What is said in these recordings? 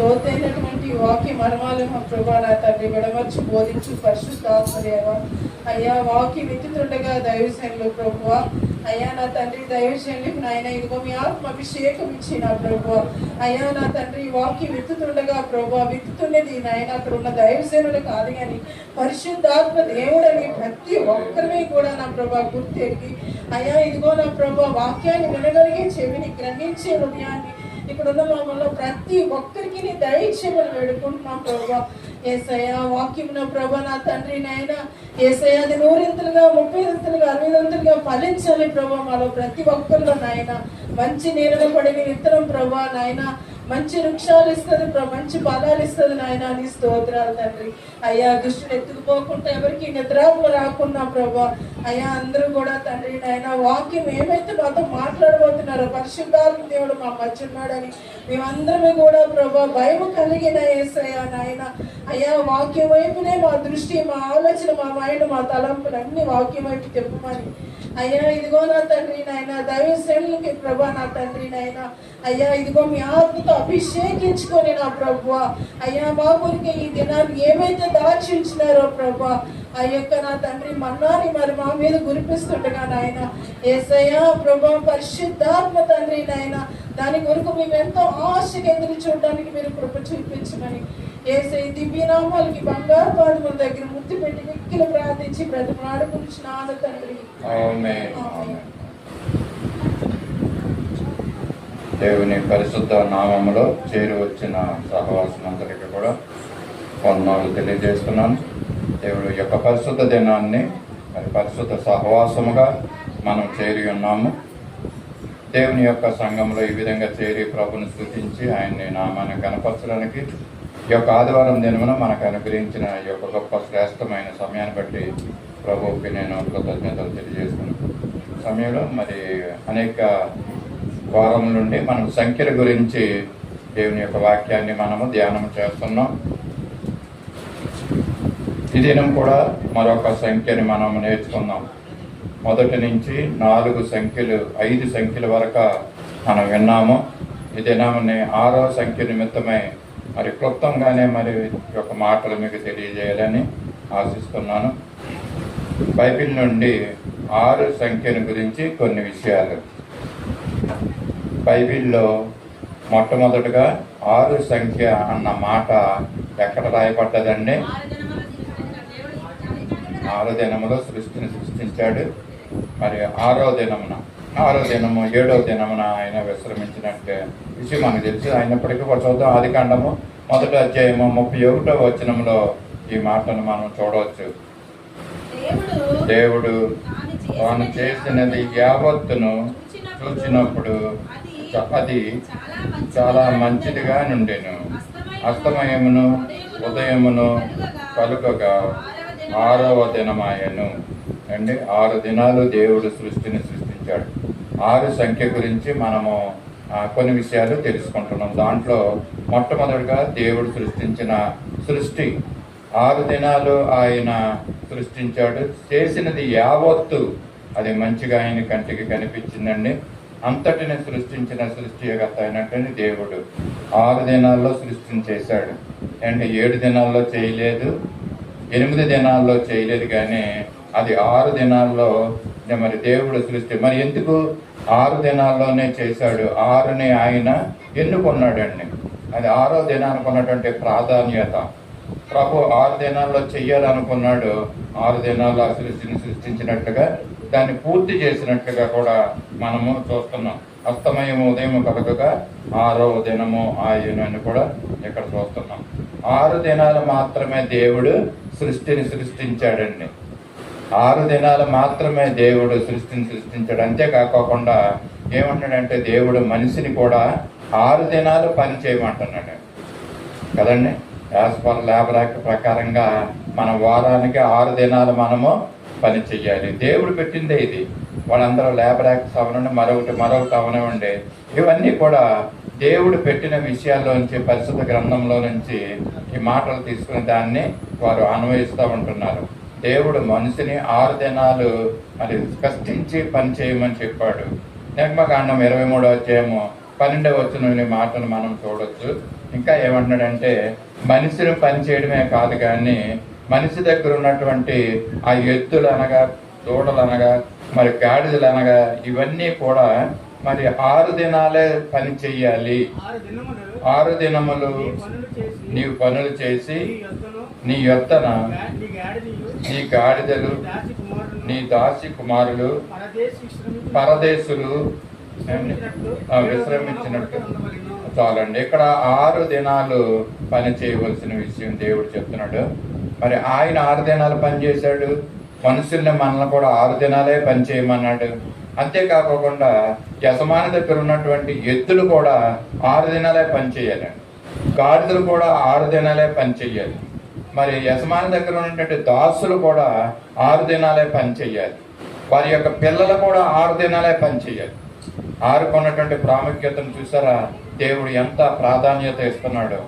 లోతైనటువంటి వాక్య మర్మాలు మా ప్రభా నా తండ్రి విడమర్చి బోధించు పరిశుద్ధాత్మదేవ. అయ్యా వాక్యం విత్తుతుండగా దైవసేనలు ప్రభువ, అయ్యా నా తండ్రి దైవశైలికి నాయన ఇదిగో మీ ఆత్మ అభిషేకం ఇచ్చి నా ప్రభు. అయ్యా నా తండ్రి వాక్యం విత్తుతుండగా ప్రభు, విత్తుతున్నది నాయన అక్కడ ఉన్న దైవసేనులు కాదు కానీ పరిశుద్ధాత్మ దేవుడని ప్రతి ఒక్కరిని కూడా నా ప్రభా గుర్తెరిగి, అయ్యా ఇదిగో నా ప్రభు వాక్యాన్ని వినగలిగే చెవిని, గ్రహించే హృదయాన్ని ఇక్కడున్న మమ్మల్ని ప్రతి ఒక్కరికి నీ దయచేయమని వేడుకుంటున్నాం ప్రభా. ఏసయ్యా వాక్యం నా ప్రభా నా తండ్రి నాయన ఏసయ్యా అది 100 30 60 ఫలించాలి ప్రభా. మాలో ప్రతి ఒక్కరిలో నాయన మంచి నీళ్ళలో పడిన విత్తనం ప్రభా నాయన మంచి వృక్షాలు ఇస్తుంది, మంచి ఫలాలు ఇస్తుంది నాయన. నీ స్తోత్రాలు తండ్రి. అయ్యా దుష్టులు ఎత్తుకుపోకుండా ఎవరికి నిద్రాత్మ రాకుండా ప్రభా, అయ్యా అందరూ కూడా తండ్రి నాయన వాక్యం ఏమైతే మాతో మాట్లాడబోతున్నారో పరిశుద్ధాత్మ దేవుడు మా మధ్య ఉన్నాడని మేమందరమే కూడా ప్రభా భయం కలిగిన యేసయ్యా నాయన. అయ్యా వాక్యం వైపునే మా దృష్టి, మా ఆలోచన, మా మైండ్, మా తలంపులు అన్ని వాక్యం వైపు తెప్పమని అయ్యా ఇదిగో నా తండ్రి నాయన దైవ శ్రేణులకి ప్రభా నా తండ్రి నాయన. అయ్యా ఇదిగో మీ ఆత్మతో అభిషేకించుకొని నా ప్రభు, అయ్యా మా గురికి ఈ దినాన్ని ఏమైతే దాచించినారో ప్రభా ఆ యొక్క నా తండ్రి మన్నాని మరి మా మీద గురిపిస్తుండగా నాయన యేసయ్యా ప్రభా పరిశుద్ధాత్మ తండ్రి నాయన దాని కొరకు మేము ఎంతో ఆశగా ఎదురు చూడడానికి మీరు కృప చూపించమని యేసయ్య దివ్యనామాలకి బంగారు పాదముల దగ్గర ముద్దు పెట్టి మిక్కిలు ప్రార్థించి బ్రతిమాడుకుంటున్నాను తండ్రి. దేవుని పరిశుద్ధ నామములో చేరి వచ్చిన సహవాసమందరికీ కూడా వందనాలు తెలియజేస్తున్నాను. దేవుడు యొక్క పరిశుద్ధ దినాన్ని మరి పరిశుద్ధ సహవాసముగా మనం చేరి ఉన్నాము. దేవుని యొక్క సంఘంలో ఈ విధంగా చేరి ప్రభుని స్తుతించి ఆయన్ని నామాన్ని కనపరచడానికి ఈ యొక్క ఆదివారం దినమున మనకు అనుగ్రహించిన ఈ యొక్క గొప్ప శ్రేష్టమైన సమయాన్ని బట్టి ప్రభువుకి నేను కృతజ్ఞతలు తెలియజేస్తున్నాను. సమయంలో మరి అనేక వారం నుండి మనం సంఖ్యల గురించి దేవుని యొక్క వాక్యాన్ని మనము ధ్యానం చేస్తున్నాం. ఈ దినం కూడా మరొక సంఖ్యని మనం నేర్చుకున్నాం. మొదటి నుంచి 4 సంఖ్యలు 5 సంఖ్యల వరకు మనం విన్నాము. ఈ దినాన్ని 6వ సంఖ్య నిమిత్తమై మరి క్లుప్తంగానే మరి యొక్క మాటలు మీకు తెలియజేయాలని ఆశిస్తున్నాను. బైబిల్ నుండి 6 సంఖ్యను గురించి కొన్ని విషయాలు. బైబిల్లో మొట్టమొదటిగా 6 సంఖ్య అన్న మాట ఎక్కడ రాయబడ్డదండి? 6 దినములో సృష్టిని సృష్టించాడు. మరి 6వ దినమున 7వ దినమున ఆయన విశ్రమించినట్టే విషయం మనకు తెలుసు. అయినప్పటికీ ఒక చూద్దాం. ఆదికాండము 1వ అధ్యాయము 31వ వచనంలో ఈ మాటను మనం చూడవచ్చు. దేవుడు తాను చేసినది యావత్తును చూచినప్పుడు అది చాలా మంచిదిగా నుండెను. అస్తమయమును ఉదయమును కలుగగా 6వ దినమాయను. అండి 6 దినాలు దేవుడు సృష్టిని సృష్టించాడు. 6 సంఖ్య గురించి మనము కొన్ని విషయాలు తెలుసుకుంటున్నాం. దాంట్లో మొట్టమొదటిగా దేవుడు సృష్టించిన సృష్టి 6 దినాలు ఆయన సృష్టించాడు. చేసినది యావత్తు అది మంచిగా ఆయన కంటికి కనిపించిందండి. అంతటిని సృష్టించిన సృష్టికర్త అయినటువంటి దేవుడు 6 దినాల్లో సృష్టించేశాడు. అండ్ 7 దినాల్లో చేయలేదు, 8 దినాల్లో చేయలేదు, కానీ అది 6 దినాల్లో మరి దేవుడు సృష్టి. మరి ఎందుకు 6 దినాల్లోనే చేశాడు? 6ని ఆయన ఎన్నుకున్నాడండి. అది 6వ దినానికి ఉన్నటువంటి ప్రాధాన్యత. ప్రభు 6 దినాల్లో చెయ్యాలనుకున్నాడు. 6 దినాల్లో ఆ సృష్టిని సృష్టించినట్టుగా దాన్ని పూర్తి చేసినట్టుగా కూడా మనము చూస్తున్నాం. అస్తమయం ఉదయం కలగగా 6వ దినము ఆయన అని కూడా ఇక్కడ చూస్తున్నాం. 6 దినాలు మాత్రమే దేవుడు సృష్టిని సృష్టించాడండి. 6 దినాలు మాత్రమే దేవుడు సృష్టిని సృష్టించాడు. అంతేకాకుండా ఏమంటాడంటే దేవుడు మనిషిని కూడా 6 దినాలు పని చేయమంటున్నాడు కదండి. యాస్పర్ లేబర్ యాక్ట్ ప్రకారంగా మన వారానికి 6 దినాలు మనము పని చెయ్యాలి. దేవుడు పెట్టిందే ఇది. వాళ్ళందరూ లేబర్ యాక్ట్స్ అవనండి, మరొకటి అవనివ్వండి, ఇవన్నీ కూడా దేవుడు పెట్టిన విషయాల్లోంచి పరిశుద్ధ గ్రంథంలో నుంచి ఈ మాటలు తీసుకుని దాన్ని వారు అన్వయిస్తూ ఉంటున్నారు. దేవుడు మనిషిని 6 దినాలు మరి కష్టించి పని చేయమని చెప్పాడు. నిర్మకాండం 23వ అధ్యాయము 12వ వచనం ఈ మాటను మనం చూడొచ్చు. ఇంకా ఏమంటున్నాడంటే మనిషిని పని చేయడమే కాదు కానీ మనిషి దగ్గర ఉన్నటువంటి ఆ ఎద్దులు అనగా దూడలు అనగా మరి గాడిదలు అనగా ఇవన్నీ కూడా మరి 6 దినాలే పని చెయ్యాలి. 6 దినములు నీవు పనులు చేసి నీ యొద్దన నీ గాడిదలు నీ దాసి కుమారులు పరదేశులు విశ్రమించినట్టు చాలండి. ఇక్కడ 6 దినాలు పని చేయవలసిన విషయం దేవుడు చెప్తున్నాడు. మరి ఆయన 6 దినాలు పని చేశాడు, మనుషుల్ని మనల్ని కూడా 6 దినాలే పని చేయమన్నాడు. అంతేకాకుండా యజమాని దగ్గర ఉన్నటువంటి ఎద్దులు కూడా 6 దినాలే పని చేయాలండి, గాడిదలు కూడా 6 దినాలే పని చెయ్యాలి. మరి యజమాని దగ్గర ఉన్నటువంటి దాసులు కూడా 6 దినాలే పని చెయ్యాలి. వారి యొక్క పిల్లలు కూడా 6 దినాలే పని చెయ్యాలి. 6కు ఉన్నటువంటి ప్రాముఖ్యతను చూసారా, దేవుడు ఎంత ప్రాధాన్యత ఇస్తున్నాడు.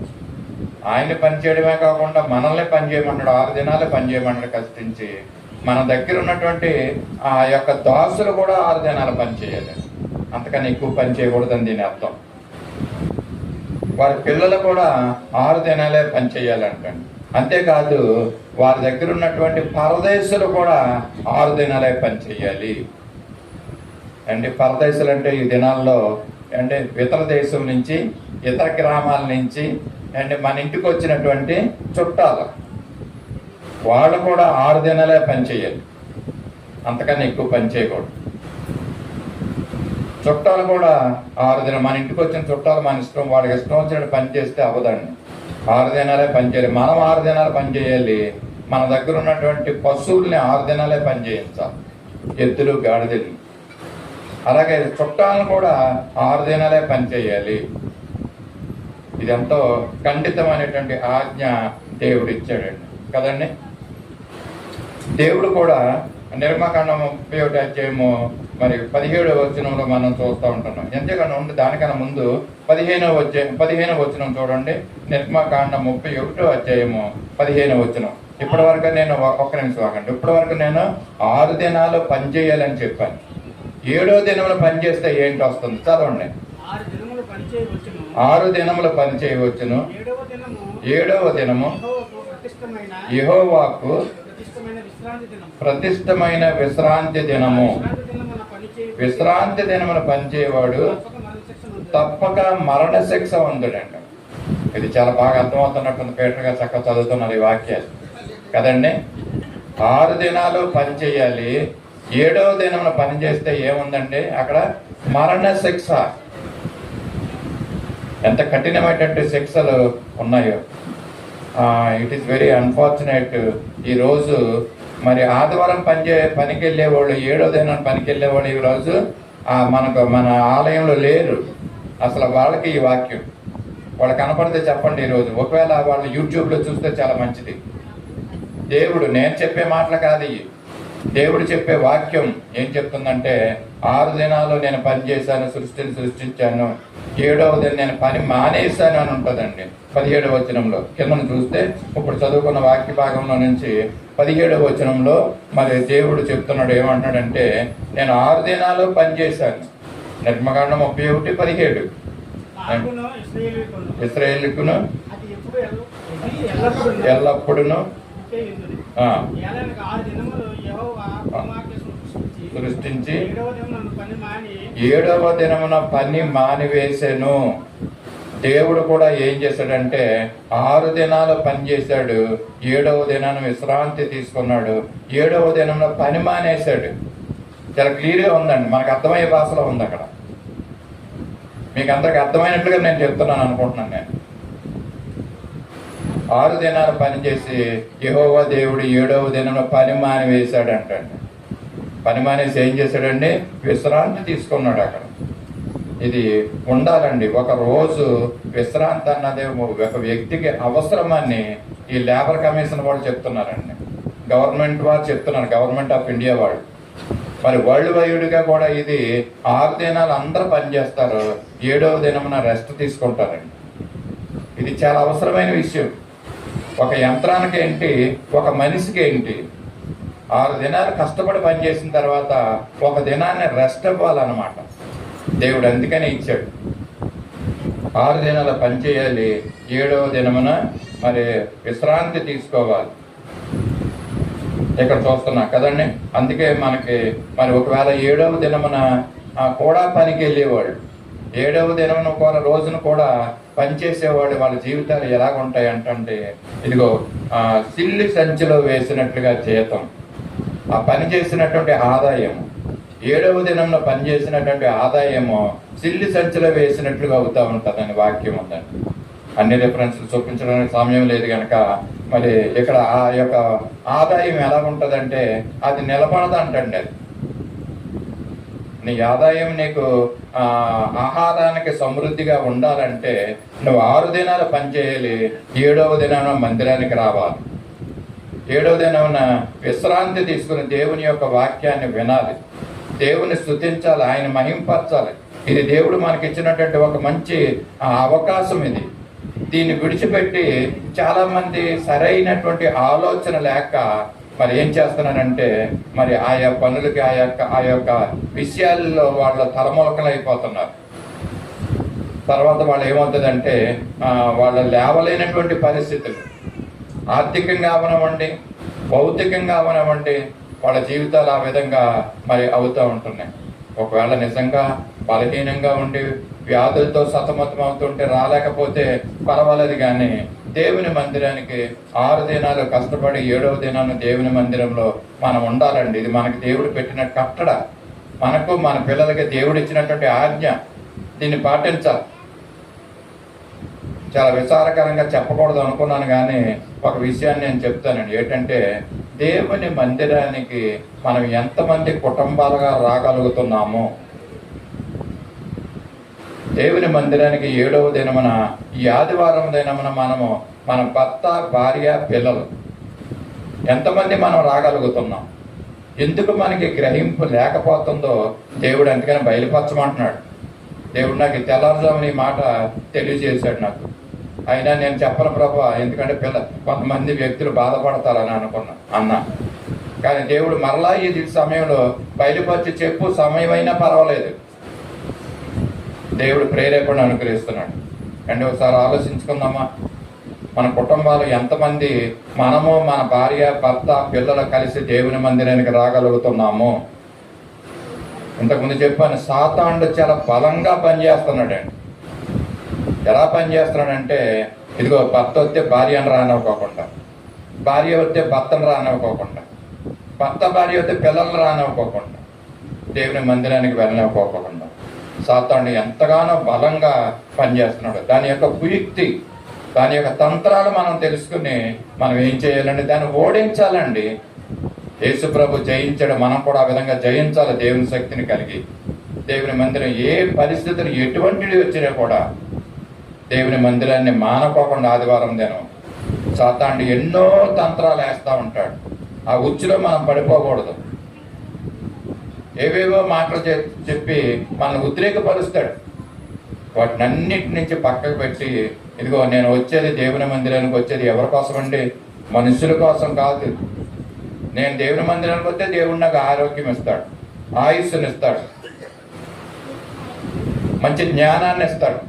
ఆయన పని చేయడమే కాకుండా మనల్ని పని చేయమన్నాడు, 6 దినాలే పని చేయమన్నాడు కష్టించి. మన దగ్గర ఉన్నటువంటి ఆ యొక్క దాసులు కూడా 6 దినాలు పని చేయాలి, అంతకని ఎక్కువ పని చేయకూడదని దీని అర్థం. వారి పిల్లలు కూడా 6 దినాలే పని చేయాలంటండి. అంతేకాదు వారి దగ్గర ఉన్నటువంటి పరదేశులు కూడా 6 దినాలే పని చేయాలి అంటే. పరదేశులు అంటే ఈ దినాల్లో అంటే ఇతర దేశం నుంచి ఇతర గ్రామాల నుంచి అంటే మన ఇంటికి వచ్చినటువంటి చుట్టాలు, వాళ్ళు కూడా 6 దినాలే పని చేయాలి, అంతకన్నా ఎక్కువ పని చేయకూడదు. చుట్టాలు కూడా 6 దినాలు, మన ఇంటికి వచ్చిన చుట్టాలు మన ఇష్టం, వాళ్ళకి ఇష్టం వచ్చినట్టు పని చేస్తే అవ్వదండి. 6 దినాలే పని చేయాలి. మనం 6 దినాలు పని చేయాలి. మన దగ్గర ఉన్నటువంటి పశువుల్ని 6 దినాలే పని చేయించాలి, ఎద్దులు గాడిదలు. అలాగే చుట్టాలను కూడా 6 దినాలే పని చేయాలి. ఇదెంతో ఖండితమైనటువంటి ఆజ్ఞ దేవుడు ఇచ్చాడండి కదండి. దేవుడు కూడా నిర్మకాండం 31వ అధ్యాయము మరి 17వ వచనంలో మనం చూస్తూ ఉంటున్నాం. ఎంతకన్నా ఉంది, దానికన్నా ముందు 15వ వచనం చూడండి. నిర్మకాండం 31వ అధ్యాయము 15వ వచనం. ఇప్పటి వరకు నేను ఒక్క నిమిషం ఆగండి. ఇప్పటి వరకు నేను 6 దినాలు పని చేయాలని చెప్పాను. 7వ దినములు పని చేస్తే ఏంటి వస్తుంది చదవండి. 6 దినములు పని చేయవచ్చును, 7వ దినము యెహోవాకు ప్రతిష్టమైన విశ్రాంతి దినము. విశ్రాంతి దినమును పనిచేయవాడు తప్పక మరణ శిక్ష ఉందడండి. ఇది చాలా బాగా అర్థమవుతున్నట్టుంది. పేటర్ గారు చక్కగా చదువుతున్నారు ఈ వాక్యాలు కదండి. 6 దినాలు పని చేయాలి, 7వ దినమున పని చేస్తే ఏముందండి అక్కడ మరణ శిక్ష. ఎంత కఠినమైనటువంటి శిక్షలు ఉన్నాయో. It is very unfortunate. ఈరోజు మరి ఆదివారం పనికి వెళ్ళేవాళ్ళు, 7వ దినం పనికి వెళ్ళేవాళ్ళు ఈరోజు మన ఆలయంలో లేరు. అసలు వాళ్ళకి ఈ వాక్యం వాళ్ళు కనపడితే చెప్పండి ఈరోజు. ఒకవేళ వాళ్ళు యూట్యూబ్లో చూస్తే చాలా మంచిది. దేవుడు నేను చెప్పే మాటలు కాదు ఇవి, దేవుడు చెప్పే వాక్యం ఏం చెప్తుందంటే 6 దినాలు నేను పని చేశాను, సృష్టించాను, 7వ దినం నేను పని మానేశాను అని ఉంటుందండి 17వ వచనంలో. కిందను చూస్తే ఇప్పుడు చదువుకున్న వాక్య భాగంలో నుంచి 17వ వచనంలో మరి దేవుడు చెప్తున్నాడు ఏమంటున్నాడంటే నేను 6 దినాలు పని చేశాను. నిర్మకాండం 31:17 ఇశ్రాయేలుకును ఎల్లప్పుడూను సృష్టించి 7వ దినమున పని మానివేశాను. దేవుడు కూడా ఏం చేశాడంటే 6 దినాలు పని చేశాడు, 7వ దినాన్ని విశ్రాంతి తీసుకున్నాడు, 7వ దినంలో పని మానేశాడు. చాలా క్లియర్గా ఉందండి, మనకు అర్థమయ్యే భాషలో ఉంది అక్కడ. మీకు అందరికి అర్థమైనట్లుగా నేను చెప్తున్నాను అనుకుంటున్నాను. నేను 6 దినాలు పని చేసి యెహోవా దేవుడు 7వ దినంలో పని మానివేశాడు అంటండి. పని మానేసి ఏం చేశాడండి విశ్రాంతి తీసుకున్నాడు అక్కడ. ఇది ఉండాలండి. ఒక రోజు విశ్రాంతి అన్నది ఒక వ్యక్తికి అవసరమని ఈ లేబర్ కమిషన్ వాళ్ళు చెప్తున్నారండి, గవర్నమెంట్ వారు చెప్తున్నారు, గవర్నమెంట్ ఆఫ్ ఇండియా వాళ్ళు. మరి వరల్డ్ వైడ్గా కూడా ఇది 6 దినాలు అందరూ పనిచేస్తారు, 7వ దినమున రెస్ట్ తీసుకుంటారండి. ఇది చాలా అవసరమైన విషయం. ఒక యంత్రానికి ఏంటి, ఒక మనిషికి ఏంటి, 6 దినాలు కష్టపడి పనిచేసిన తర్వాత ఒక దినాన్ని రెస్ట్ ఇవ్వాలన్నమాట. దేవుడు అందుకనే ఇచ్చాడు. 6 దినాలు పని చేయాలి, 7వ దినమున మరి విశ్రాంతి తీసుకోవాలి. ఇక్కడ చూస్తున్నా కదండి. అందుకే మనకి మరి ఒకవేళ 7వ దినమున కూడా పనికి వెళ్ళేవాళ్ళు, 7వ దినమున కూడా రోజున కూడా పనిచేసేవాళ్ళు వాళ్ళ జీవితాలు ఎలాగ ఉంటాయి అంటే ఇదిగో సిల్లి సంచిలో వేసినట్లుగా జీతం, ఆ పని చేసినటువంటి ఆదాయము, 7వ దినంలో పనిచేసినటువంటి ఆదాయము సిల్లి సంచిలో వేసినట్లుగా అవుతూ ఉంటుందని వాక్యం ఉందండి. అన్ని రిఫరెన్స్లు చూపించడానికి సమయం లేదు కనుక మరి ఇక్కడ ఆ యొక్క ఆదాయం ఎలా ఉంటుందంటే అది నిలబడదంటండి. అది నీ ఆదాయం నీకు ఆహారానికి సమృద్ధిగా ఉండాలంటే నువ్వు 6 దినాలు పనిచేయాలి, 7వ దినాన మందిరానికి రావాలి, 7వ దినమున విశ్రాంతి తీసుకుని దేవుని యొక్క వాక్యాన్ని వినాలి, దేవుని స్తుతించాలి, ఆయన మహింపరచాలి. ఇది దేవుడు మనకి ఇచ్చినటువంటి ఒక మంచి అవకాశం. ఇది దీన్ని విడిచిపెట్టి చాలా మంది సరైనటువంటి ఆలోచన లేక మరి ఏం చేస్తున్నారంటే మరి ఆయా పనులకి ఆ యొక్క విషయాల్లో వాళ్ళ తలములకలైపోతున్నారు. తర్వాత వాళ్ళు ఏమవుతుందంటే వాళ్ళు లేవలేనటువంటి పరిస్థితులు, ఆర్థికంగా అవనవ్వండి, భౌతికంగా అవనవ్వండి, వాళ్ళ జీవితాలు ఆ విధంగా మరి అవుతూ ఉంటున్నాయి. ఒకవేళ నిజంగా బలహీనంగా ఉండి వ్యాధులతో సతమతం అవుతుంటే రాలేకపోతే పర్వాలేదు, కానీ దేవుని మందిరానికి 6 దినాలు కష్టపడి 7వ దినాన్ని దేవుని మందిరంలో మనం ఉండాలండి. ఇది మనకి దేవుడు పెట్టిన కట్టడ, మనకు మన పిల్లలకి దేవుడు ఇచ్చినటువంటి ఆజ్ఞ. దీన్ని పాటించాలి. చాలా విచారకరంగా చెప్పకూడదు అనుకున్నాను, కానీ ఒక విషయాన్ని నేను చెప్తానండి. ఏంటంటే దేవుని మందిరానికి మనం ఎంతమంది కుటుంబాలుగా రాగలుగుతున్నామో, దేవుని మందిరానికి 7వ దినమున ఈ ఆదివారం దినమున మన భర్త, భార్య, పిల్లలు ఎంతమంది మనం రాగలుగుతున్నాం? ఎందుకు మనకి గ్రహింపు లేకపోతుందో దేవుడు అందుకని బయలుపరచమంటున్నాడు. దేవుడు నాకు తెల్లారుజామున ఈ మాట తెలియజేశాడు నాకు. అయినా నేను చెప్పను ప్రభా, ఎందుకంటే కొంతమంది వ్యక్తులు బాధపడతారని అన్నా. కానీ దేవుడు మరలా ఈ సమయంలో బయలుపరిచి చెప్పు, సమయం అయినా పర్వాలేదు, దేవుడు ప్రేరేపణ అనుగ్రహిస్తున్నాడు. అండ్ ఒకసారి ఆలోచించుకుందామా, మన కుటుంబాలు ఎంతమంది మనము, మన భార్య, భర్త, పిల్లలు కలిసి దేవుని మందిరానికి రాగలుగుతున్నాము? ఇంతకుముందు చెప్పాను, సాతానుడు చాలా బలంగా పనిచేస్తున్నాడండి. ఎలా పనిచేస్తున్నాడంటే ఇదిగో భర్త వస్తే భార్యను రానివ్వకోకుండా, భార్య వస్తే భర్తను రానివ్వకోకుండా, భర్త భార్య వస్తే పిల్లలను రానివ్వకోకుండా, దేవుని మందిరానికి వెళ్ళనివ్వకోకుండా సాతానుడు ఎంతగానో బలంగా పనిచేస్తున్నాడు. దాని యొక్క కుయుక్తి, దాని యొక్క తంత్రాలు మనం తెలుసుకుని మనం ఏం చేయాలండి? దాన్ని ఓడించాలండి. యేసు ప్రభు జయించాడు, మనం కూడా ఆ విధంగా జయించాలి. దేవుని శక్తిని కలిగి దేవుని మందిరం ఏ పరిస్థితులు ఎటువంటివి వచ్చినా కూడా దేవుని మందిరాన్ని మానుకోకుండా ఆదివారం దినం సాతానుడు ఎన్నో తంత్రాలు వేస్తూ ఉంటాడు. ఆ ఉచ్చులో మనం పడిపోకూడదు. ఏవేవో మాటలు చెప్పి మనల్ని ఉద్రేకపరుస్తాడు. వాటిని అన్నిటి నుంచి పక్కకు పెట్టి ఇదిగో నేను వచ్చేది దేవుని మందిరానికి వచ్చేది ఎవరి కోసం అండి? మనుషుల కోసం కాదు. నేను దేవుని మందిరానికి వస్తే దేవుడు నాకు ఆరోగ్యం ఇస్తాడు, ఆయుస్సుని ఇస్తాడు, మంచి జ్ఞానాన్ని ఇస్తాడు,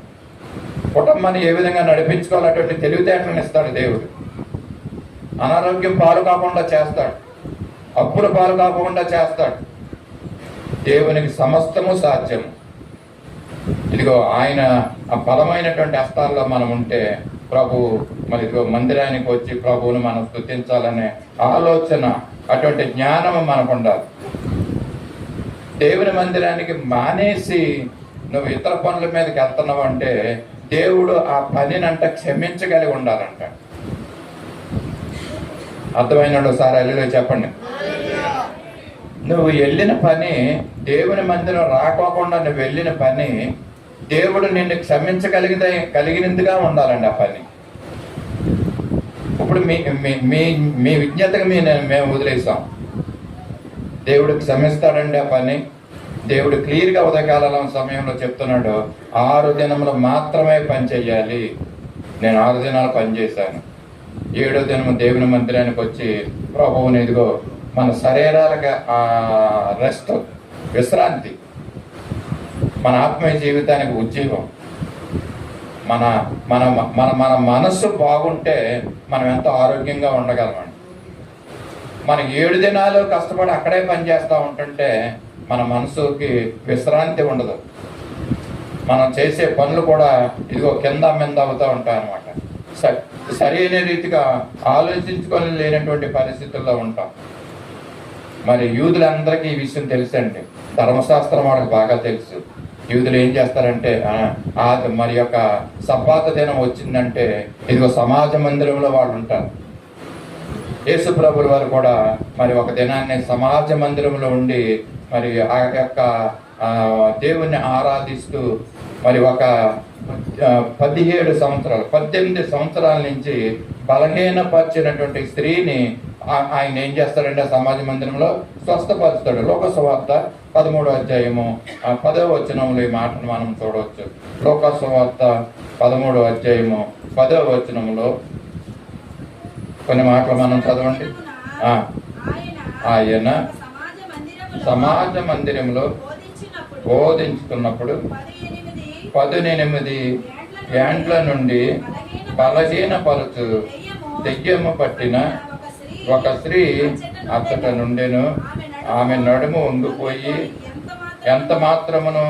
కుటుంబాన్ని ఏ విధంగా నడిపించుకోవాలటువంటి తెలివితేటలను ఇస్తాడు దేవుడు. అనారోగ్యం పాలు కాకుండా చేస్తాడు, అప్పుల పాలు కాకుండా చేస్తాడు. దేవునికి సమస్తము సాధ్యము. ఇదిగో ఆయన ఆ బలమైనటువంటి హస్తాల్లో మనం ఉంటే ప్రభు మరి ఇదిగో మందిరానికి వచ్చి ప్రభువును మనం స్తుతించాలనే ఆలోచన, అటువంటి జ్ఞానము మనకు ఉండాలి. దేవుని మందిరానికి మానేసి నువ్వు ఇతర పనుల మీదకి వెళ్తున్నావు అంటే దేవుడు ఆ పనినంట క్షమించగలిగి ఉండాలంట. అర్థమైన సార్ అల్లులో చెప్పండి. నువ్వు వెళ్ళిన పని, దేవుని మందిరం రాకోకుండా నువ్వు వెళ్ళిన పని దేవుడు నిన్ను కలిగినందుగా ఉండాలండి ఆ పని. ఇప్పుడు మీ విజ్ఞతగా మేము వదిలేసాం. దేవుడు క్షమిస్తాడండి ఆ పని. దేవుడు క్లియర్గా ఉదయకాలం సమయంలో చెప్తున్నాడు, 6 దినములు మాత్రమే పని చెయ్యాలి. నేను 6 దినాలు పని చేశాను. 7వ దినము దేవుని మందిరానికి వచ్చి ప్రభువుని ఇదిగో మన శరీరాలకు రెస్ట్, విశ్రాంతి, మన ఆత్మీయ జీవితానికి ఉజ్జీవం. మన మన మన మన మనస్సు బాగుంటే మనం ఎంతో ఆరోగ్యంగా ఉండగలమండి. మనం 7 దినాలు కష్టపడి అక్కడే పని చేస్తూ ఉంటుంటే మన మనసుకి విశ్రాంతి ఉండదు. మనం చేసే పనులు కూడా ఇదిగో కింద మింద అవుతూ ఉంటాయి అన్నమాట. సరైన రీతిగా ఆలోచించుకొని లేనటువంటి పరిస్థితుల్లో ఉంటాం. మరి యూదులందరికీ ఈ విషయం తెలుసండి. ధర్మశాస్త్రం వాళ్ళకి బాగా తెలుసు. యూదులు ఏం చేస్తారంటే మరి యొక్క సబ్బాత దినం వచ్చిందంటే ఇదిగో సమాజ మందిరంలో వాళ్ళు ఉంటారు. యేసు ప్రభుల వారు కూడా మరి ఒక దినాన్ని సమాజ మందిరంలో ఉండి మరి ఆ యొక్క దేవుణ్ణి ఆరాధిస్తూ మరి ఒక 18 సంవత్సరాల నుంచి బలహీనపరిచినటువంటి స్త్రీని ఆయన ఏం చేస్తాడంటే సమాజ మందిరంలో స్వస్థపరుస్తాడు. లోక సువార్త 13వ అధ్యాయము 10వ వచనంలో ఈ మాటను మనం చూడవచ్చు. లోక సువార్త 13వ అధ్యాయము 10వ వచనంలో కొన్ని మాటలు మనం చదవండి. ఆయన సమాజ మందిరంలో బోధించుతున్నప్పుడు 18 ఏండ్ల నుండి బలహీనపరచు దెయ్యము పట్టిన ఒక స్త్రీ అచ్చట నుండెను. ఆమె నడుము వంగిపోయి ఎంత మాత్రమును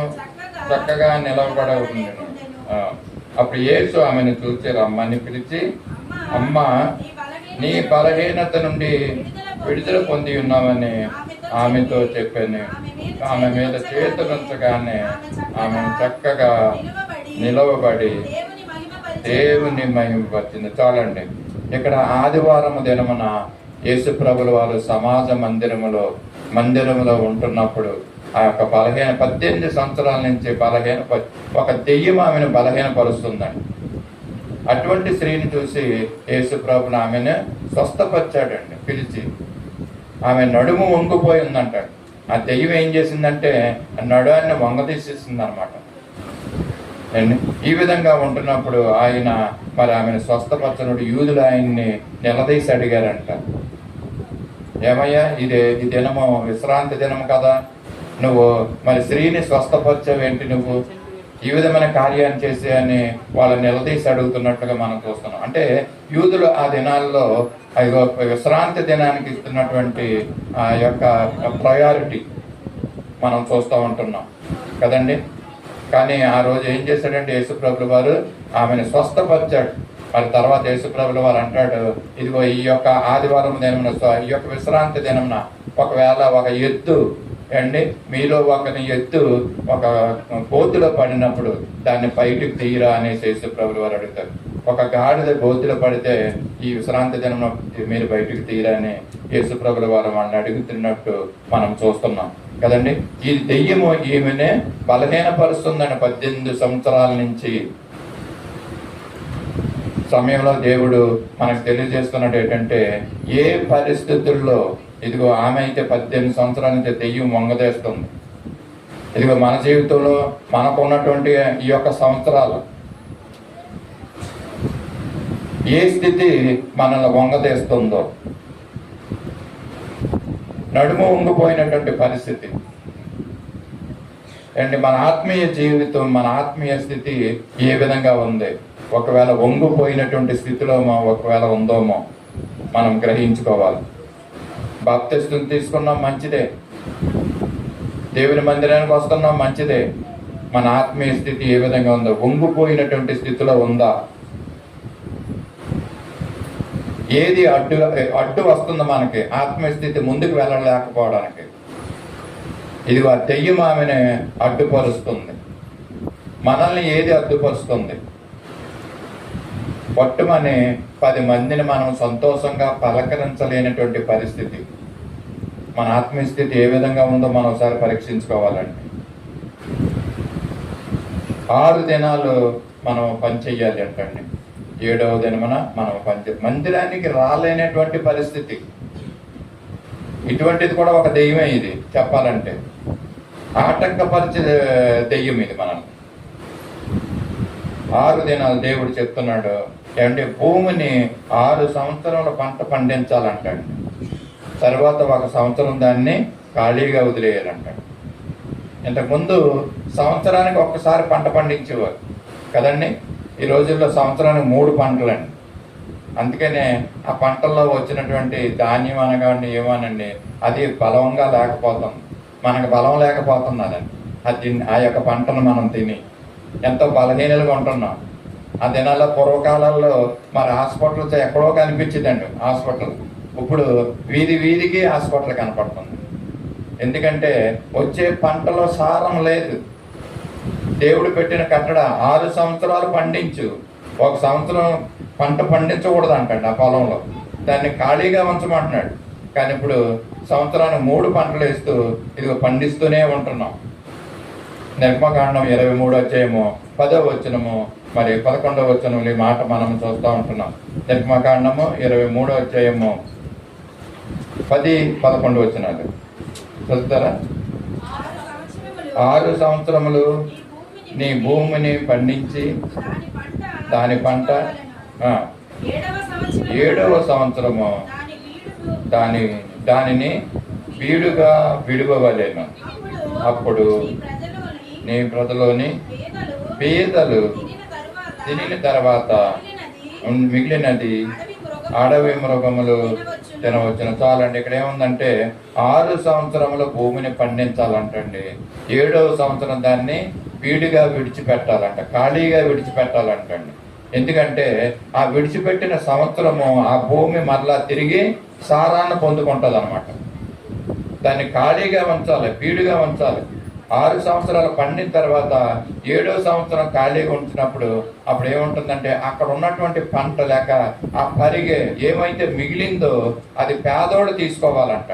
చక్కగా నిలవబడ ఉండెను. అప్పుడు యేసు ఆమెను చూసి రమ్మని పిలిచి, అమ్మ, నీ బలహీనత నుండి విడుదల పొంది ఉన్నామని ఆమెతో చెప్పాను. ఆమె మీద చేతులుంచగానే ఆమె చక్కగా నిలవబడి దేవుని మహిమపరిచింది. చాలండి. ఇక్కడ ఆదివారం దినమున యేసు ప్రభుల వారు సమాజ మందిరములో ఉంటున్నప్పుడు ఆ యొక్క 18 సంవత్సరాల నుంచి ఒక దెయ్యం ఆమెను బలహీనపరుస్తుందండి. అటువంటి స్త్రీని చూసి యేసు ప్రభుని ఆమెను స్వస్థపరిచాడండి పిలిచి. ఆమె నడుము వంగిపోయి ఉందంటాడు. ఆ దెయ్యం ఏం చేసిందంటే నడువాన్ని వంగదీసేసింది అనమాట. ఈ విధంగా ఉంటున్నప్పుడు ఆయన మరి ఆమెను స్వస్థపరచనుడు యూదులు ఆయన్ని నిలదీసి అడిగారంట, ఏమయ్యా, ఈ దినము విశ్రాంతి దినము కదా, నువ్వు మరి స్త్రీని స్వస్థపరచవేంటి, నువ్వు ఈ విధమైన కార్యాన్ని చేసి అని వాళ్ళని నిలదీసి అడుగుతున్నట్టుగా మనం చూస్తున్నాం. అంటే యూదులు ఆ దినాల్లో విశ్రాంతి దినానికి ఇస్తున్నటువంటి ఆ యొక్క ప్రయారిటీ మనం చూస్తూ ఉంటున్నాం కదండి. కానీ ఆ రోజు ఏం చేశాడంటే యేసుప్రభుల వారు ఆమెను స్వస్థపరిచాడు. మరి తర్వాత యేసుప్రభుల వారు అంటాడు, ఇదిగో ఈ యొక్క ఆదివారం దినమున, ఈ యొక్క విశ్రాంతి దినమున ఒకవేళ ఒక ఎద్దు మీలో ఒకని ఎద్దు ఒక గోతులో పడినప్పుడు దాన్ని బయటికి తీయరా అనేసి యేసుప్రభుల వారు అడుగుతారు. ఒక గాడిద గోతులో పడితే ఈ విశ్రాంతి దినం మీరు బయటికి తీయరా అని యేసుప్రభుల వారు వాళ్ళని అడుగుతున్నట్టు మనం చూస్తున్నాం కదండి. ఈ దెయ్యము ఈమెనే బలహీనపరుస్తుందని 18 సంవత్సరాల నుంచి సమయంలో దేవుడు మనకు తెలియజేస్తున్నట్టు ఏంటంటే, ఏ పరిస్థితుల్లో ఇదిగో ఆమె అయితే 18 సంవత్సరాల నుంచి దెయ్యం వంగదేస్తుంది. ఇదిగో మన జీవితంలో మనకున్నటువంటి ఈ యొక్క సంవత్సరాలు ఏ స్థితి మనల్ని వంగదేస్తుందో, నడుము వంగిపోయినటువంటి పరిస్థితి మన ఆత్మీయ జీవితం, మన ఆత్మీయ స్థితి ఏ విధంగా ఉంది, ఒకవేళ వంగిపోయినటువంటి స్థితిలో ఒకవేళ ఉందోమో మనం గ్రహించుకోవాలి. బాప్తిస్మం తీసుకున్నాం, మంచిదే. దేవుని మందిరానికి వస్తున్నాం, మంచిదే. మన ఆత్మీయ స్థితి ఏ విధంగా ఉందో, వంగిపోయినటువంటి స్థితిలో ఉందా, ఏది అడ్డు వస్తుందో మనకి ఆత్మీయ స్థితి ముందుకు వెళ్ళలేకపోవడానికి. ఇది ఆ దెయ్యం ఆమెను అడ్డుపరుస్తుంది. మనల్ని ఏది అడ్డుపరుస్తుంది? పట్టుమని 10 మందిని మనం సంతోషంగా పలకరించలేనటువంటి పరిస్థితి. మన ఆత్మీయ స్థితి ఏ విధంగా ఉందో మనం ఒకసారి పరీక్షించుకోవాలండి. 6 దినాలు మనం పని చెయ్యాలి అంటండి. 7వ దినమున మనం మందిరానికి రాలేనటువంటి పరిస్థితి. ఇటువంటిది కూడా ఒక దెయ్యమే. ఇది చెప్పాలంటే ఆటంకపరిచే దెయ్యం ఇది. మనం 6 దినాలు దేవుడు చెప్తున్నాడు భూమిని 6 సంవత్సరాల పంట పండించాలంటాడు. తర్వాత 1 సంవత్సరం దాన్ని ఖాళీగా వదిలేయాలంటాడు. ఇంతకుముందు సంవత్సరానికి ఒక్కసారి పంట పండించేవారు కదండి. ఈ రోజుల్లో సంవత్సరానికి 3 పంటలండి. అందుకనే ఆ పంటల్లో వచ్చినటువంటి ధాన్యం అనగానే ఏమోనండి, అది బలంగా లేకపోతుంది, మనకు బలం లేకపోతుంది అదండి. అది ఆ యొక్క పంటను మనం తిని ఎంతో బలహీనలుగా ఉంటున్నాం. ఆ దినాల్లో పూర్వకాలంలో మరి హాస్పిటల్స్ ఎక్కడో కనిపించిందండి హాస్పిటల్. ఇప్పుడు వీధి వీధికి హాస్పిటల్ కనపడుతుంది. ఎందుకంటే వచ్చే పంటలో సారం లేదు. దేవుడు పెట్టిన కట్టడ 6 సంవత్సరాలు పండించు, 1 సంవత్సరం పంట పండించకూడదు అంటండి ఆ పొలంలో, దాన్ని ఖాళీగా ఉంచమంటున్నాడు. కానీ ఇప్పుడు సంవత్సరానికి 3 పంటలు వేస్తూ ఇదిగో పండిస్తూనే ఉంటున్నాం. నిర్మకాండం 23 అధ్యాయము 10వ వచనము మరి 11వ వచనం ఈ మాట మనం చూస్తూ ఉంటున్నాం. నిర్మకాండము 23వ అధ్యాయము 10, 11 వచనాలు చూస్తారా? 6 సంవత్సరములు నీ భూమిని పండించి దాని పంట 7వ సంవత్సరము దానిని బీడుగా విడువవలెను. అప్పుడు నీ ప్రజలోని పేదలు తినిన తర్వాత మిగిలినది అడవి మృగములు తినవచ్చును. చాలండి. ఇక్కడ ఏముందంటే 6 సంవత్సరముల భూమిని పండించాలంటండి, 7వ సంవత్సరం దాన్ని వీడిగా విడిచిపెట్టాలంట, ఖాళీగా విడిచిపెట్టాలంటండి. ఎందుకంటే ఆ విడిచిపెట్టిన సంవత్సరము ఆ భూమి మరలా తిరిగి సారాన్ని పొందుకుంటుంది అనమాట. దాన్ని ఖాళీగా ఉంచాలి, బీడుగా ఉంచాలి. 6 సంవత్సరాలు పండిన తర్వాత 7వ సంవత్సరం ఖాళీగా ఉంచినప్పుడు అప్పుడు ఏముంటుందంటే అక్కడ ఉన్నటువంటి పంట లేక ఆ పరిగే ఏమైతే మిగిలిందో అది పేదోడు తీసుకోవాలంట.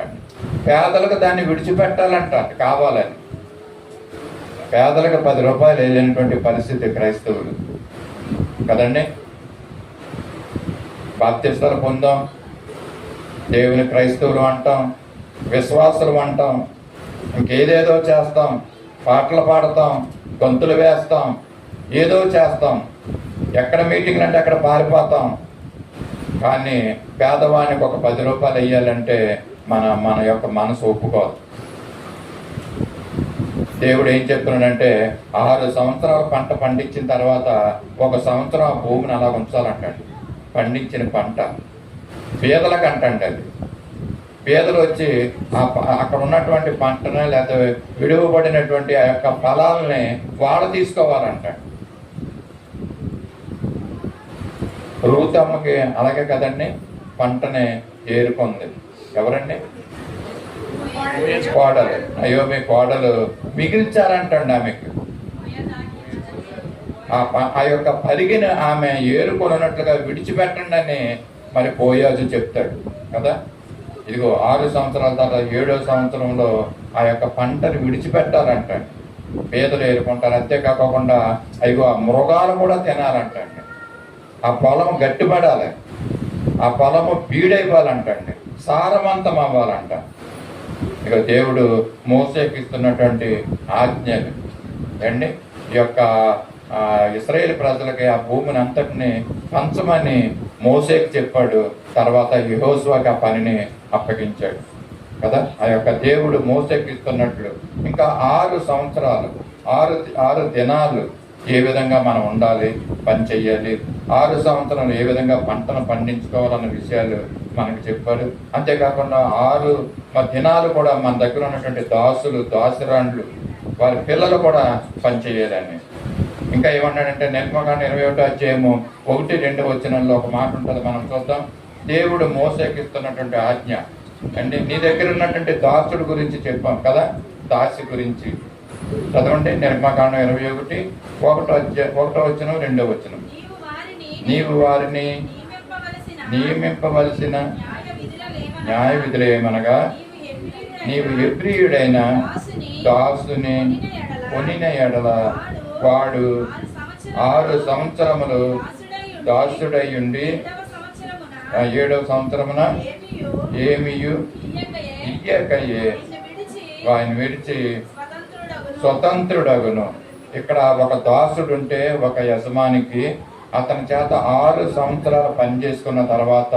పేదలకు దాన్ని విడిచిపెట్టాలంట కావాలని. పేదలకు 10 రూపాయలు వెళ్ళినటువంటి పరిస్థితి క్రైస్తవులు కదండి. బాప్తిస్తాలు పొందాం, దేవుని క్రైస్తవులు అంటాం, విశ్వాసులు అంటాం, ఇంకేదేదో చేస్తాం, పాటలు పాడతాం, గొంతులు వేస్తాం, ఏదో చేస్తాం, ఎక్కడ మీటింగ్లు అంటే అక్కడ పారిపోతాం. కానీ పేదవానికి ఒక 10 రూపాయలు వేయాలంటే మన యొక్క మనసు ఒప్పుకోదు. దేవుడు ఏం చెప్తున్నాడంటే 6 సంవత్సరాల పంట పండించిన తర్వాత 1 సంవత్సరం ఆ భూమిని అలా ఉంచాలంటండి. పండించిన పంట పేదలకు అంటండి. అది పేదలు వచ్చి అక్కడ ఉన్నటువంటి పంటని లేదా విడువబడినటువంటి ఆ యొక్క ఫలాలని వాళ్ళు తీసుకోవాలంట. రూతమ్మకి అలాగే కదండి, పంటని ఏరుకుంది. ఎవరండి? కోడలు. అయ్యో మీ కోడలు మిగిల్చారంటండి ఆమెకు. ఆ యొక్క పరిగిని ఆమె ఏరుకొనున్నట్లుగా విడిచిపెట్టండి అని మరి బోయాజు చెప్తాడు కదా. ఇదిగో 6 సంవత్సరాల తర్వాత 7వ సంవత్సరంలో ఆ యొక్క పంటను విడిచిపెట్టాలంట. పేదలు ఏరుకుంటారు. అంతేకాకుండా అయ్యో ఆ మృగాలు కూడా తినాలంటండి. ఆ పొలం గట్టిపడాలి, ఆ పొలము బీడైపోవాలంటండి, సారవంతం అవ్వాలంట. ఇక దేవుడు మోసేకి ఇస్తున్నటువంటి ఆజ్ఞలు అండి, ఈ యొక్క ఇశ్రాయేలు ప్రజలకి ఆ భూమిని అంతటిని పంచమని మోసేకి చెప్పాడు. తర్వాత యెహోషువకి ఆ పనిని అప్పగించాడు కదా. ఆ యొక్క దేవుడు మోసేకి ఇస్తున్నట్లు ఇంకా 6 సంవత్సరాలు 6 దినాలు ఏ విధంగా మనం ఉండాలి, పని చెయ్యాలి, 6 సంవత్సరాలు ఏ విధంగా పంటను పండించుకోవాలన్న విషయాలు మనకు చెప్పాడు. అంతేకాకుండా 6 దినాలు కూడా మన దగ్గర ఉన్నటువంటి దాసులు, దాసురాండ్లు, వారి పిల్లలు కూడా పని చేయాలని. ఇంకా ఏమన్నాడంటే నిర్మకాండం 21వ అధ్యాయము 1-2 వచనంలో ఒక మాట ఉంటుంది, మనం చూద్దాం. దేవుడు మోసేకి ఇస్తున్నటువంటి ఆజ్ఞ అంటే నీ దగ్గర ఉన్నటువంటి దాసుడు గురించి చెప్పాం కదా, దాసి గురించి చదవండి. నిర్మకాండం 21, 1వ వచనం, 2వ వచనం. నీవు వారిని నియమింపవలసిన న్యాయ విధులు ఏమనగా నీవు హెబ్రీయుడైన దాసుని కొనిన ఎడల వాడు 6 సంవత్సరములు దాసుడై ఉండి 7వ సంవత్సరమున ఏమియు ఇయ్యకయే వారిని విడిచి స్వతంత్రుడగును. ఇక్కడ ఒక దాసుడు ఉంటే ఒక యజమానికి అతని చేత 6 సంవత్సరాలు పనిచేసుకున్న తర్వాత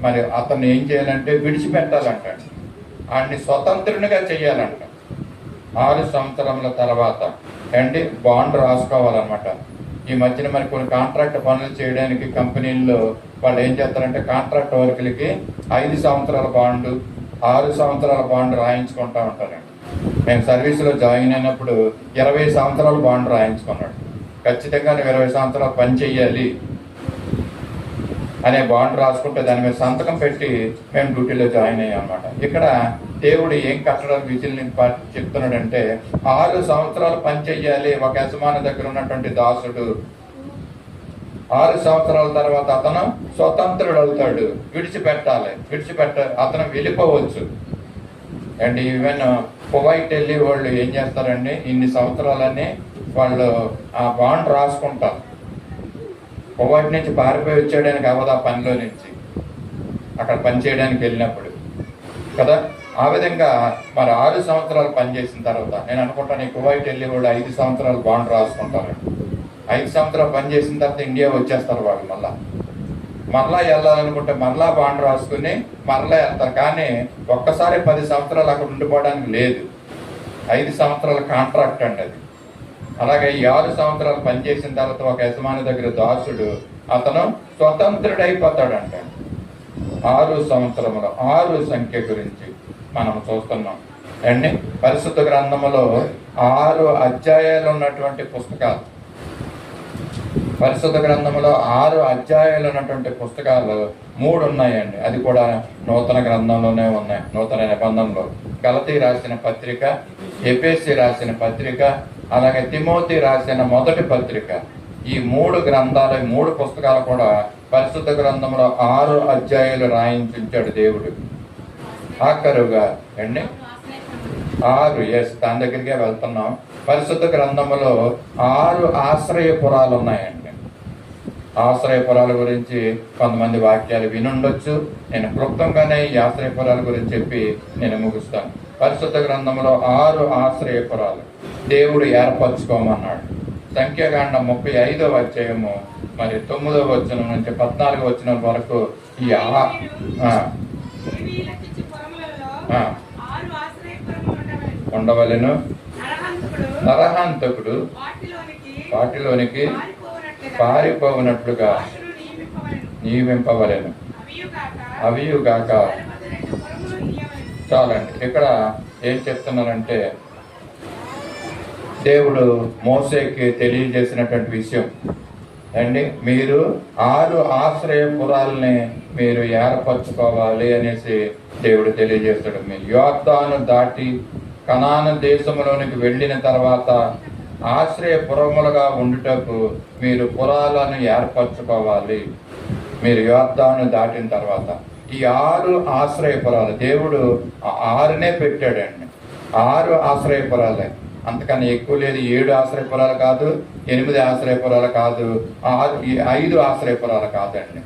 మరి అతను ఏం చేయాలంటే విడిచిపెట్టాలంట, ఆయన్ని స్వతంత్రునిగా చేయాలంట. 6 సంవత్సరముల తర్వాత బాండ్ రాసుకోవాలన్నమాట. ఈ మధ్యన మరి కొన్ని కాంట్రాక్ట్ పనులు చేయడానికి కంపెనీల్లో వాళ్ళు ఏం చేస్తారంటే కాంట్రాక్ట్ వర్కులకి 5 సంవత్సరాల బాండు 6 సంవత్సరాల బాండ్ రాయించుకుంటా ఉంటారండి. మేము సర్వీసులో జాయిన్ అయినప్పుడు 20 సంవత్సరాల బాండ్ రాయించుకున్నాడు. ఖచ్చితంగా నువ్వు 20 సంవత్సరాలు పని చెయ్యాలి అనే బాండ్ రాసుకుంటే దాని మీద సంతకం పెట్టి మేము డ్యూటీలో జాయిన్ అయ్యాం అనమాట. ఇక్కడ దేవుడు ఏం కట్టడానికి విధుల్ని చెప్తున్నాడంటే 6 సంవత్సరాలు పని చెయ్యాలి. ఒక యజమాని దగ్గర ఉన్నటువంటి దాసుడు 6 సంవత్సరాల తర్వాత అతను స్వతంత్రుడు అవుతాడు. అతను వెళ్ళిపోవచ్చు అండ్ ఈవెన్ కువైట్ వెళ్ళి వాళ్ళు ఏం చేస్తారండి, ఇన్ని సంవత్సరాలని వాళ్ళు ఆ బాండ్ రాసుకుంటారు. కువైట్ నుంచి పారిపోయి వచ్చేయడానికి అవ్వదు ఆ పనిలో నుంచి, అక్కడ పని చేయడానికి వెళ్ళినప్పుడు కదా. ఆ విధంగా మరి 6 సంవత్సరాలు పనిచేసిన తర్వాత నేను అనుకుంటాను ఈ కువైట్ వెళ్ళి వాళ్ళు 5 సంవత్సరాలు బాండ్ రాసుకుంటారు. 5 సంవత్సరాలు పనిచేసిన తర్వాత ఇండియా వచ్చేస్తారు వాళ్ళు. మరలా వెళ్ళాలనుకుంటే మరలా బాండ్ రాసుకుని మరలా వెళ్తారు. కానీ ఒక్కసారి 10 సంవత్సరాలు అక్కడ ఉండిపోవడానికి లేదు. 5 సంవత్సరాల కాంట్రాక్ట్ అండి అది. అలాగే ఈ 6 సంవత్సరాలు పనిచేసిన తర్వాత ఒక యజమాని దగ్గర దాసుడు అతను స్వతంత్రుడైపోతాడంట. 6 సంవత్సరముల 6 సంఖ్య గురించి మనం చూస్తున్నాం అండి. పరిశుద్ధ గ్రంథములో 6 అధ్యాయాలు ఉన్నటువంటి పుస్తకాలు, పరిశుద్ధ గ్రంథంలో 6 అధ్యాయాలు ఉన్నటువంటి పుస్తకాలు 3 ఉన్నాయండి. అది కూడా నూతన గ్రంథంలోనే ఉన్నాయి. నూతన నిబంధనలో గలతీ రాసిన పత్రిక, ఎఫెసీ రాసిన పత్రిక, అలాగే తిమోతి రాసిన మొదటి పత్రిక. ఈ 3 గ్రంథాలు, 3 పుస్తకాలు కూడా పరిశుద్ధ గ్రంథంలో 6 అధ్యాయాలు రాయించాడు దేవుడు. ఆఖరుగా అండి 6 దాని దగ్గరికే వెళ్తున్నాం. పరిశుద్ధ గ్రంథంలో 6 ఆశ్రయపురాలు ఉన్నాయండి. ఆశ్రయపురాల గురించి కొంతమంది వాక్యాలు వినుండొచ్చు. నేను క్లుప్తంగానే ఈ ఆశ్రయపురాల గురించి చెప్పి నేను ముగిస్తాను. పరిశుద్ధ గ్రంథంలో 6 ఆశ్రయపురాలు దేవుడు ఏర్పరచుకోమన్నాడు. సంఖ్యాకాండం 35వ అధ్యాయము మరి 9వ వచనం నుంచి 14వ వచనం వరకు ఈ ఉండవలెను. నరహంతకుడు వాటిలోనికి పారిపోవునట్లుగా నియమింపవలెను. అవియుగాక. చాలండి. ఇక్కడ ఏం చెప్తున్నారంటే దేవుడు మోసేకి తెలియజేసినటువంటి విషయం అండి, మీరు 6 ఆశ్రయపురాలని మీరు ఏర్పరచుకోవాలి అనేసి దేవుడు తెలియజేస్తాడు. మీరు యోర్దాను దాటి కనాను దేశంలోనికి వెళ్ళిన తర్వాత ఆశ్రయపురములుగా ఉండుటకు మీరు పురాలను ఏర్పరచుకోవాలి. మీరు యోర్దాను దాటిన తర్వాత ఈ 6 ఆశ్రయపురాలు దేవుడు 6నే పెట్టాడండి. 6 ఆశ్రయపురాలే, అంతకన్నా ఎక్కువ లేదు. 7 ఆశ్రయపురాలు కాదు, 8 ఆశ్రయపురాలు కాదు, 5 ఆశ్రయపురాలు కాదండి.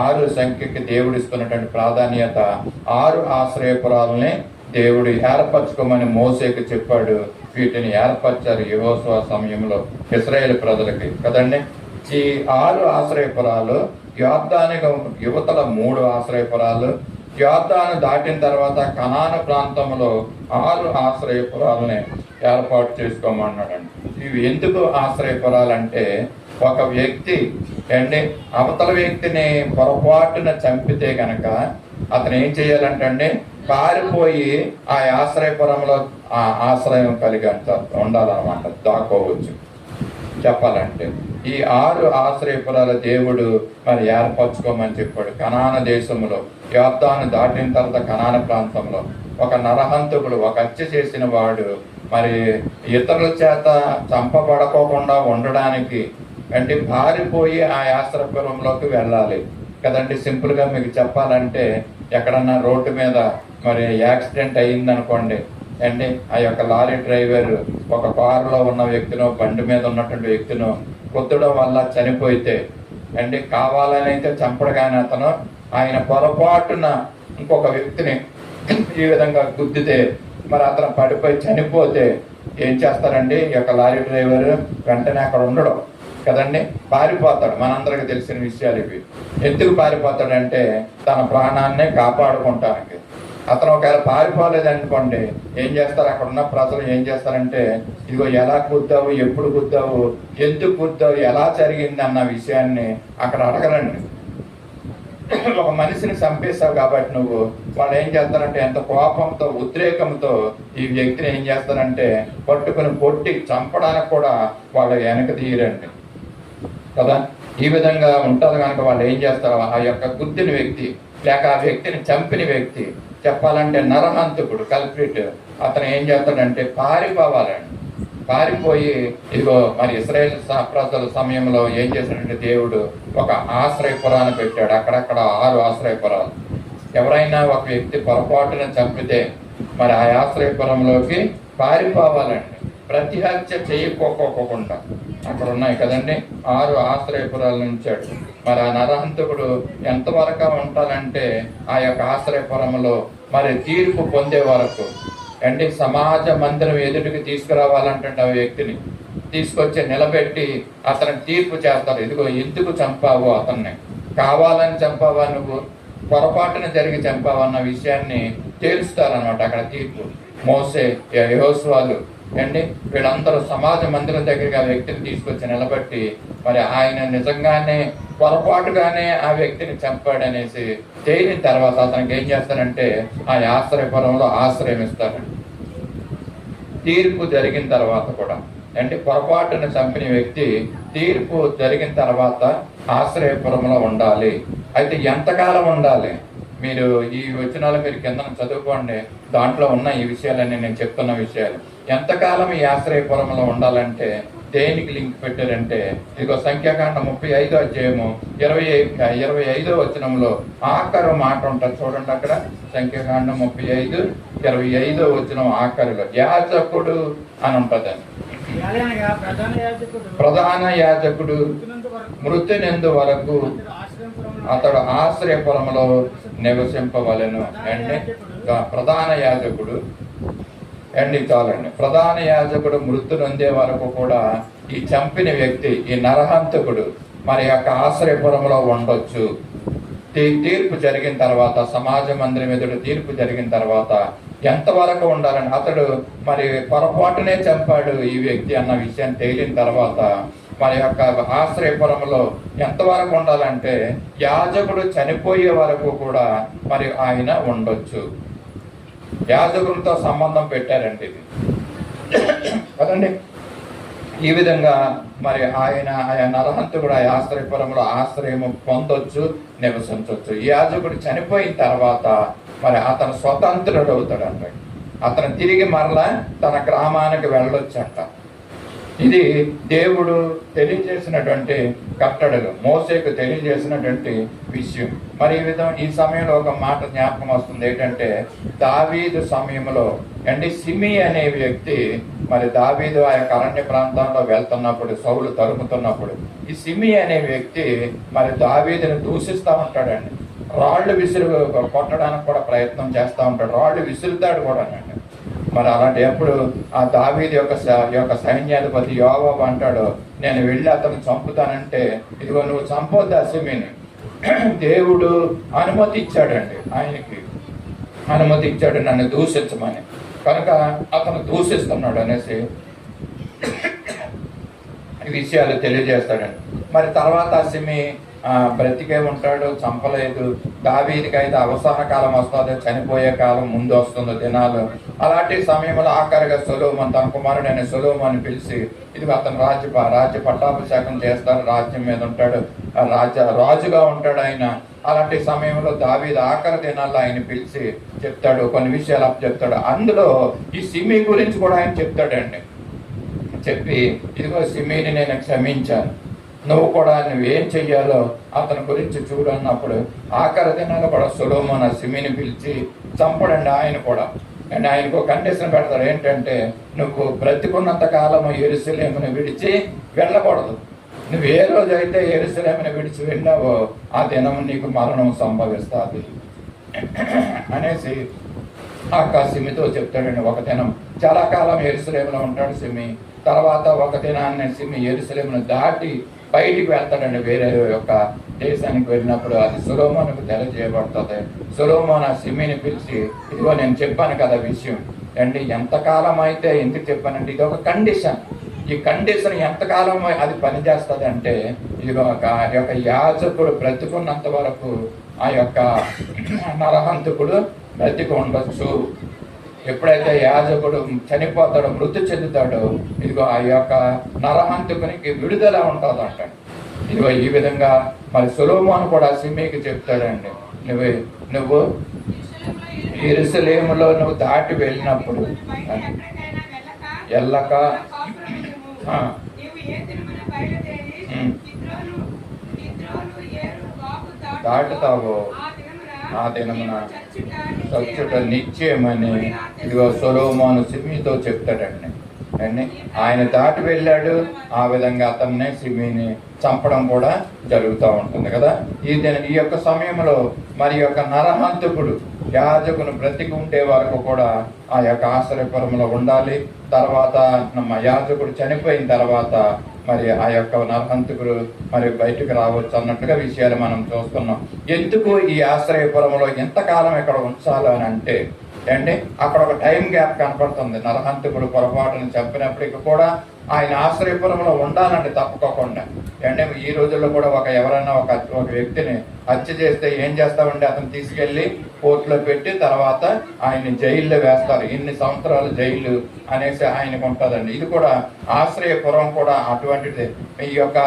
6 సంఖ్యకి దేవుడు ఇస్తున్నటువంటి ప్రాధాన్యత. 6 ఆశ్రయపురాలని దేవుడు ఏర్పరచుకోమని మోసేకి చెప్పాడు. వీటిని ఏర్పరిచారు యెహోషువ సమయంలో ఇశ్రాయేలు ప్రజలకి కదండి. ఈ 6 ఆశ్రయపురాలు యోర్దాను యువతల 3 ఆశ్రయపురాలు, యోర్దాను దాటిన తర్వాత కనాను ప్రాంతంలో 6 ఆశ్రయపురాలని ఏర్పాటు చేసుకోమన్నాడండి. ఇవి ఎందుకు ఆశ్రయపురాలంటే ఒక వ్యక్తి అండి అవతల వ్యక్తిని పొరపాటున చంపితే గనక అతను ఏం చేయాలంటే పారిపోయి ఆ ఆశ్రయపురంలో ఆశ్రయం కలిగి ఉండాలన్నమాట, దాక్కోవచ్చు. చెప్పాలంటే ఈ 6 ఆశ్రయపురాల దేవుడు మరి ఏర్పరచుకోమని చెప్పాడు. కనాన దేశంలో యోర్దాను దాటిన తర్వాత కనాన ప్రాంతంలో ఒక నరహంతకుడు, ఒక హత్య చేసిన వాడు మరి ఇతరుల చేత చంపబడకోకుండా ఉండడానికి అంటే పారిపోయి ఆ ఆశ్రయపురంలోకి వెళ్ళాలి కదండి. సింపుల్గా మీకు చెప్పాలంటే ఎక్కడన్నా రోడ్డు మీద మరి యాక్సిడెంట్ అయ్యిందనుకోండి అండి, ఆ యొక్క లారీ డ్రైవర్ ఒక కారులో ఉన్న వ్యక్తినో బండి మీద ఉన్నటువంటి వ్యక్తినో కొత్తడం వల్ల చనిపోతే అండి, కావాలని అయితే చంపడు, కానీ అతను ఆయన పొరపాటున ఇంకొక వ్యక్తిని ఈ విధంగా గుద్దితే మరి అతను పడిపోయి చనిపోతే ఏం చేస్తారండి, ఈ యొక్క లారీ డ్రైవర్ వెంటనే అక్కడ ఉండడం కదండి, పారిపోతాడు. మనందరికి తెలిసిన విషయాలు ఇవి. ఎందుకు పారిపోతాడంటే తన ప్రాణాన్నే కాపాడుకుంటానికి. అతను ఒకవేళ పారిపోలేదనుకోండి, ఏం చేస్తారు, అక్కడ ఉన్న ప్రజలు ఏం చేస్తారంటే, ఇదిగో ఎలా కుద్దావు, ఎప్పుడు కుద్దావు, ఎందుకు కుద్దావు, ఎలా జరిగింది అన్న విషయాన్ని అక్కడ అడగరండి. ఒక మనిషిని చంపేస్తావు కాబట్టి నువ్వు, వాళ్ళు ఏం చేస్తారంటే ఎంత కోపంతో ఉద్రేకంతో ఈ వ్యక్తిని ఏం చేస్తారంటే పట్టుకుని కొట్టి చంపడానికి కూడా వాళ్ళు వెనక తీయరండి కదా. ఈ విధంగా ఉంటుంది కనుక వాళ్ళు ఏం చేస్తారు, ఆ యొక్క గుద్దిన వ్యక్తి లేక ఆ వ్యక్తిని చంపిన వ్యక్తి, చెప్పాలంటే నరహంతకుడు, కల్ప్రిట్, అతను ఏం చేస్తాడంటే పారిపోవాలండి. పారిపోయి ఇదిగో మరి ఇశ్రాయేలు ప్రజల సమయంలో ఏం చేశాడంటే దేవుడు ఒక ఆశ్రయపురాన్ని పెట్టాడు. అక్కడక్కడ 6 ఆశ్రయపురాలు. ఎవరైనా ఒక వ్యక్తి పొరపాటున చంపితే మరి ఆ ఆశ్రయపురంలోకి పారిపోవాలండి, ప్రతిహత్య చేయకోకుండా. అక్కడ ఉన్నాయి కదండి 6 ఆశ్రయపురాలు ఉంచాడు. మరి ఆ నరహంతకుడు ఎంతవరకు ఉంటాడంటే ఆ యొక్క ఆశ్రయపురంలో మరి తీర్పు పొందే వరకు అంటే సమాజ మందిరం ఎదుటికి తీసుకురావాలంటే ఆ వ్యక్తిని తీసుకొచ్చి నిలబెట్టి అతను తీర్పు చేస్తారు. ఇదిగో ఎందుకు చంపావు, అతన్ని కావాలని చంపావా, నువ్వు పొరపాటున జరిగి చంపావా అన్న విషయాన్ని తేలుస్తారనమాట అక్కడ తీర్పు. మోసే, యెహోషువలు అండి, వీళ్ళందరూ సమాజ మందిరం దగ్గరికి ఆ వ్యక్తిని తీసుకొచ్చి నిలబెట్టి మరి ఆయన నిజంగానే పొరపాటుగానే ఆ వ్యక్తిని చంపాడనేసి తేలిన తర్వాత అతనికి ఏం చేస్తారంటే ఆ ఆశ్రయపురంలో ఆశ్రయం ఇస్తారండి. తీర్పు జరిగిన తర్వాత కూడా అంటే పొరపాటును చంపిన వ్యక్తి తీర్పు జరిగిన తర్వాత ఆశ్రయపురంలో ఉండాలి. అయితే ఎంతకాలం ఉండాలి, మీరు ఈ వచనాలు మీరు కింద చదువుకోండి, దాంట్లో ఉన్న ఈ విషయాలన్నీ నేను చెప్తున్న విషయాలు. ఎంతకాలం ఈ ఆశ్రయపురంలో ఉండాలంటే దేనికి లింక్ పెట్టారంటే, ఇదిగో సంఖ్యాకాండం 35వ అధ్యాయము 25వ వచనంలో ఆఖరు మాట ఉంటుంది చూడండి. అక్కడ సంఖ్యాకాండం 35:25వ వచనం ఆఖరిలో యాజకుడు అని ఉంటదండి. ప్రధాన యాజకుడు మృతునందు వరకు అతడు ఆశ్రయపురంలో నివసింపవలెను. అండి ప్రధాన యాజకుడు అండి చాలండి, ప్రధాన యాజకుడు మృతు నొందే వరకు కూడా ఈ చంపిన వ్యక్తి, ఈ నరహంతకుడు మరి యొక్క ఆశ్రయపురంలో ఉండొచ్చు. తీర్పు జరిగిన తర్వాత, సమాజ మందిరం ఎదుట తీర్పు జరిగిన తర్వాత ఎంతవరకు ఉండాలని, అతడు మరి పొరపాటునే చంపాడు ఈ వ్యక్తి అన్న విషయం తేలిన తర్వాత మరి యొక్క ఆశ్రయపురంలో ఎంతవరకు ఉండాలంటే యాజకుడు చనిపోయే వరకు కూడా మరి ఆయన ఉండొచ్చు. యాజకులతో సంబంధం పెట్టారండి ఇది కదండి. ఈ విధంగా మరి ఆయన నరహంతకుడు ఆ ఆశ్రయపురంలో ఆశ్రయము పొందొచ్చు, నివసించవచ్చు. ఈ యాజకుడు చనిపోయిన తర్వాత మరి అతను స్వతంత్రుడు అవుతాడంట. అతను తిరిగి మరలా తన గ్రామానికి వెళ్ళొచ్చంట. ఇది దేవుడు తెలియజేసినటువంటి కట్టడలు, మోసేకు తెలియజేసినటువంటి విషయం. మరి ఈ సమయంలో ఒక మాట జ్ఞాపకం వస్తుంది ఏంటంటే, దావీదు సమయంలో అంటే సిమి అనే వ్యక్తి మరి దావీదు ఆ యొక్క అరణ్య ప్రాంతంలో వెళ్తున్నప్పుడు, సౌలు తరుముతున్నప్పుడు ఈ సిమి అనే వ్యక్తి మరి దావీదుని దూషిస్తూ ఉంటాడండి. రాళ్ళు విసురు కొట్టడానికి కూడా ప్రయత్నం చేస్తూ ఉంటాడు, రాళ్ళు విసురుతాడు కూడా అండి. మరి అలాంటి ఎప్పుడు ఆ దావీదు యొక్క సైన్యాధిపతి యోవాబు అంటాడు, నేను వెళ్ళి అతను చంపుతానంటే, ఇదిగో నువ్వు చంపొద్దు సిమిని, దేవుడు అనుమతి ఇచ్చాడండి, ఆయనకి అనుమతి ఇచ్చాడు నన్ను దూషించమని, కనుక అతను దూషిస్తున్నాడు అనేసి ఈ విషయాలు తెలియజేస్తాడండి. మరి తర్వాత సిమి బ్రతికే ఉంటాడు, చంపలేదు. దావీదుకి అయితే అవసాన కాలం వస్తుంది, చనిపోయే కాలం ముందు వస్తుందో దినాలు. అలాంటి సమయంలో ఆఖరిగా సొలొమోను తన కుమారుడైన సొలొమోను పిలిచి, ఇదిగో అతను రాజ్య పట్టాభిషేకం చేస్తాడు, రాజ్యం మీద ఉంటాడు, రాజుగా ఉంటాడు ఆయన. అలాంటి సమయంలో దావీదు ఆఖరి దినాల్లో ఆయన పిలిచి చెప్తాడు, కొన్ని విషయాలు చెప్తాడు. అందులో ఈ సిమి గురించి కూడా ఆయన చెప్తాడండి. చెప్పి ఇదిగో సిమిని నేను క్షమించాను, నువ్వు కూడా నువ్వేం చెయ్యాలో అతని గురించి చూడు అన్నప్పుడు ఆఖరి దినాల్లో కూడా సొలొమోను సిమిని పిలిచి చంపడండి ఆయన కూడా. అండ్ ఆయనకు కండిషన్ పెడతాడు ఏంటంటే, నువ్వు బ్రతికున్నంత కాలము యెరూషలేమును విడిచి వెళ్ళకూడదు, నువ్వు ఏ రోజు అయితే యెరూషలేమును విడిచి వెళ్ళావో ఆ దినము నీకు మరణం సంభవిస్తుంది అనేసి ఆ సిమితో చెప్తాడండి. ఒక దినం చాలా కాలం యెరూషలేములో ఉంటాడు సిమి. తర్వాత ఒక దినాన్ని సిమి యెరూషలేమును దాటి బయటికి వెళ్తాడండి, వేరే యొక్క దేశానికి వెళ్ళినప్పుడు అది సొలొమోనుకు తెలియజేయబడుతుంది. సొలొమోను ఆ సిమిని పిలిచి, ఇదిగో నేను చెప్పాను కదా విషయం అండి, ఎంతకాలం అయితే ఎందుకు చెప్పానంటే ఇది ఒక కండిషన్. ఈ కండిషన్ ఎంతకాలం అది పనిచేస్తుంది అంటే, ఇదిగో ఆ యొక్క యాజకుడు బ్రతికున్నంత వరకు ఆ యొక్క నరహంతకుడు బ్రతికి ఉండొచ్చు. ఎప్పుడైతే యాజకుడు చనిపోతాడో, మృతి చెందుతాడో, ఇదిగో ఆ యొక్క నరహంతకునికి విడుదల ఉంటుందంట. ఇదిగో ఈ విధంగా మరి సొలొమోను కూడా సిమికి చెప్తాడండి, నువ్వు యెరూషలేములో నువ్వు దాటి వెళ్ళినప్పుడు వెళ్ళక దాటుతావో ఆ దినమున చచ్చుట నిశ్చయమని ఇదిగో సొలొమోను సిమితో చెప్తాడండి. అండి ఆయన దాటి వెళ్ళాడు, ఆ విధంగా అతన్ని సిమిని చంపడం కూడా జరుగుతూ ఉంటుంది కదా. ఈ యొక్క సమయంలో మరి యొక్క నరహంతకుడు యాజకును బ్రతికి ఉండే వరకు కూడా ఆ యొక్క ఆశ్రయపురంలో ఉండాలి. తర్వాత యాజకుడు చనిపోయిన తర్వాత మరి ఆ యొక్క నరహంతకుడు మరి బయటకు రావచ్చు అన్నట్టుగా విషయాలు మనం చూస్తున్నాం. ఎందుకు ఈ ఆశ్రయపురంలో ఎంతకాలం ఇక్కడ ఉంచాలి అని అంటే అండి, అక్కడ ఒక టైం గ్యాప్ కనపడుతుంది. నరహంతకుడు పొరపాటును చంపినప్పటికీ కూడా ఆయన ఆశ్రయపురంలో ఉండాలండి తప్పుకోకుండా. అంటే ఈ రోజుల్లో కూడా ఎవరైనా ఒక వ్యక్తిని హత్య చేస్తే ఏం చేస్తామంటే అతను తీసుకెళ్లి కోర్టులో పెట్టి తర్వాత ఆయన్ని జైల్లో వేస్తారు. ఇన్ని సంవత్సరాలు జైలు అనేసి ఆయనకు ఉంటుందండి. ఇది కూడా ఆశ్రయపురం కూడా అటువంటిది. ఈ యొక్క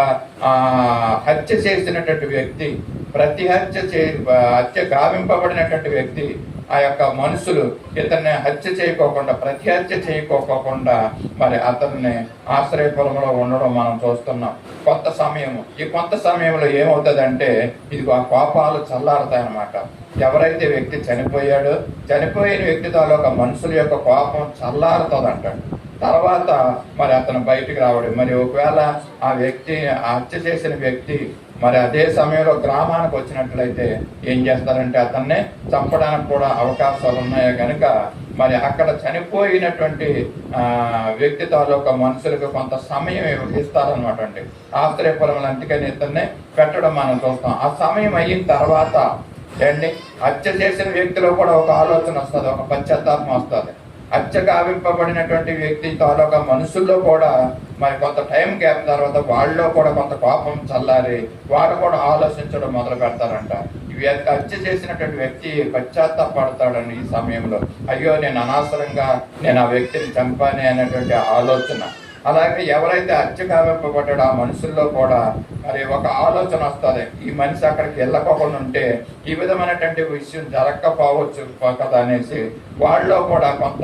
హత్య చేసినటువంటి వ్యక్తి, ప్రతి హత్య గావింపబడినటువంటి వ్యక్తి, ఆ యొక్క మనుషులు ఇతన్ని హత్య చేయకోకుండా, ప్రతి హత్య చేయకోకుండా మరి అతన్ని ఆశ్రయపురంలో ఉండడం మనం చూస్తున్నాం. ఈ కొంత సమయంలో ఏమవుతుందంటే ఇది ఆ కోపాలు చల్లారుతాయన్నమాట. ఎవరైతే వ్యక్తి చనిపోయిన వ్యక్తి తాలూకా మనుషుల యొక్క కోపం చల్లారుతుందంటాడు. తర్వాత మరి అతను బయటికి రావడం. మరి ఒకవేళ ఆ వ్యక్తి హత్య చేసిన వ్యక్తి మరి అదే సమయంలో గ్రామానికి వచ్చినట్లయితే ఏం చేస్తారంటే అతన్ని చంపడానికి కూడా అవకాశాలు ఉన్నాయి కనుక మరి అక్కడ చనిపోయినటువంటి వ్యక్తి తాలూకా మనుషులకు కొంత సమయం ఇస్తారనమాట అండి ఆశ్రయపురంలో. అందుకని ఇతన్ని పెట్టడం మనం చూస్తాం. ఆ సమయం అయిన తర్వాత అండి హత్య చేసిన వ్యక్తిలో కూడా ఒక ఆలోచన వస్తుంది, ఒక పశ్చాత్తాపం వస్తుంది. హత్య గావింపబడినటువంటి వ్యక్తి తాలూకా మనుషుల్లో కూడా మరి కొంత టైం గ్యాప్ తర్వాత వాళ్ళలో కూడా కొంత కోపం చల్లారి వాడు కూడా ఆలోచించడం మొదలు పెడతారంట. హత్య చేసినటువంటి వ్యక్తి పశ్చాత్తాపడతాడండి ఈ సమయంలో. అయ్యో నేను అనవసరంగా నేను ఆ వ్యక్తిని చంపాను అనేటువంటి ఆలోచన. అలాగే ఎవరైతే హత్య గావింపబడ్డాడో ఆ మనుషుల్లో కూడా మరి ఒక ఆలోచన వస్తుంది, ఈ మనిషి అక్కడికి వెళ్ళకోకుండా ఉంటే ఈ విధమైనటువంటి విషయం జరగకపోవచ్చు కదా అనేసి వాళ్ళలో కూడా కొంత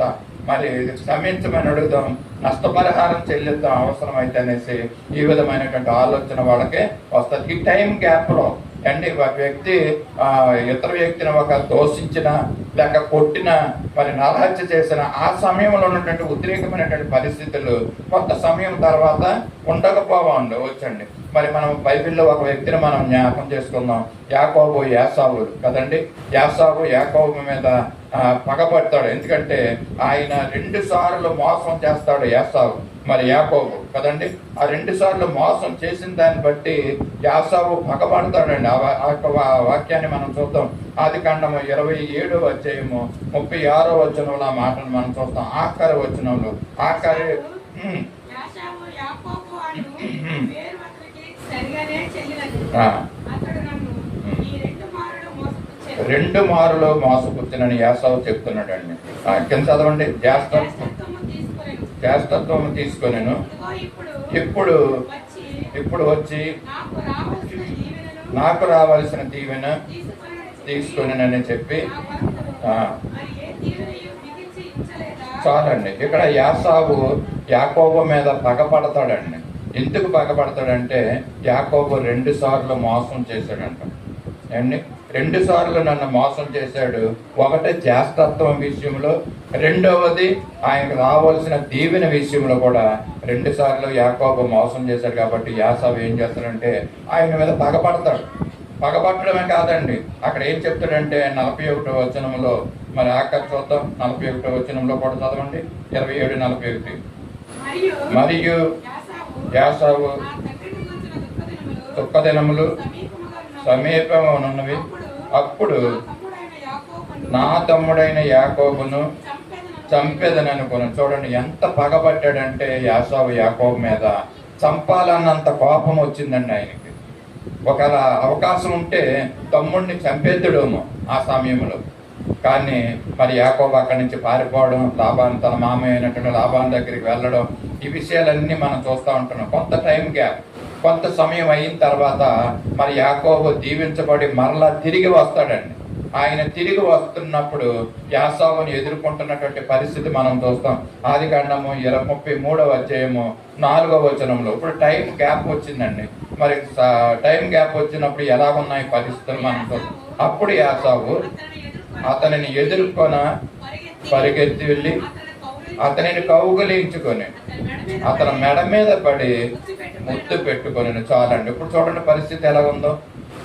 మరి క్షమించమని అడుగుదాం, నష్టపరిహారం చెల్లిద్దాం అవసరమైతే అనేసి ఈ విధమైనటువంటి ఆలోచన వాళ్ళకి వస్తుంది. ఈ టైం గ్యాప్ లో అండి ఒక వ్యక్తి ఇతర వ్యక్తిని ఒక దోషించిన లేక కొట్టిన మరి నరహత్య చేసిన ఆ సమయంలో ఉన్నటువంటి ఉద్రేకమైనటువంటి పరిస్థితులు కొంత సమయం తర్వాత ఉండకపోవచ్చండి. మరి మనం బైబిల్లో ఒక వ్యక్తిని మనం జ్ఞాపకం చేసుకుందాం, యాకోబు యాసావు కదండి. యాకోబు మీద పగపడతాడు, ఎందుకంటే ఆయన 2 సార్లు మోసం చేస్తాడు యాసావు మరి యాకోబు కదండి. ఆ 2 సార్లు మోసం చేసిన దాన్ని బట్టి యాసావు పగపడతాడండి. ఆ వాక్యాన్ని మనం చూద్దాం. ఆదికాండము 27వ అధ్యాయము 36వ వచనంలో ఆ మాటను మనం చూస్తాం. ఆఖరి వచనంలో రెండు మారులో మోసపుచ్చినని యాసావు చెప్తున్నాడండి. కింద చదవండి. జ్యేష్ఠత్వము తీసుకొనెను, ఇప్పుడు వచ్చి నాకు రావాల్సిన దీవెన తీసుకొనని చెప్పి చాలండి. ఇక్కడ యాసావు యాకోబు మీద పగపడతాడండి. ఎందుకు పగపడతాడంటే యాకోబు 2 సార్లు మోసం చేశాడంట అండి. 2 సార్లు నన్ను మోసం చేశాడు. ఒకటి జ్యేష్ఠత్వం విషయంలో, రెండవది ఆయనకు రావాల్సిన దీవెన విషయంలో కూడా 2 సార్లు యాకోబు మోసం చేశాడు. కాబట్టి యాసావు ఏం చేస్తాడంటే ఆయన మీద పగపడతాడు. పగపట్టడమే కాదండి, అక్కడ ఏం చెప్తాడంటే 41వ వచనంలో మరి ఆఖరి చూద్దాం. 41వ వచనంలో కూడా చదవండి. 27-41. మరియు యాసావు దుఃఖదినములు సమీపమున్నవి. అప్పుడు నా తమ్ముడైన యాకోబును చంపెదననుకుని. చూడండి ఎంత పగబట్టాడంటే యాసావు యాకోబు మీద, చంపాలన్నంత కోపం వచ్చిందండి ఆయనకి. ఒకవేళ అవకాశం ఉంటే తమ్ముడిని చంపేద్దుడేమో ఆ సమయంలో. కానీ మరి యాకోబు అక్కడి నుంచి పారిపోవడం, లాబాన్ తన మామయ్య అయినటువంటి లాబాన్ దగ్గరికి వెళ్ళడం, ఈ విషయాలన్నీ మనం చూస్తూ ఉంటున్నాం. కొంత టైం గ్యాప్, కొంత సమయం అయిన తర్వాత మరి యాకోబు దీవించబడి మరలా తిరిగి వస్తాడండి. ఆయన తిరిగి వస్తున్నప్పుడు యాసావుని ఎదుర్కొంటున్నటువంటి పరిస్థితి మనం చూస్తాం. ఆదికాండము 33వ అధ్యాయము 4వ వచనంలో. ఇప్పుడు టైం గ్యాప్ వచ్చిందండి. మరి టైం గ్యాప్ వచ్చినప్పుడు ఎలా ఉన్నాయి పరిస్థితులు మనం చూస్తాం. అప్పుడు యాసావు అతనిని ఎదుర్కొన పరిగెత్తి వెళ్ళి అతనిని కౌగిలించుకొని అతని మెడ మీద పడి ముద్దు పెట్టుకొని. చాలండి. ఇప్పుడు చూడండి పరిస్థితి ఎలా ఉందో.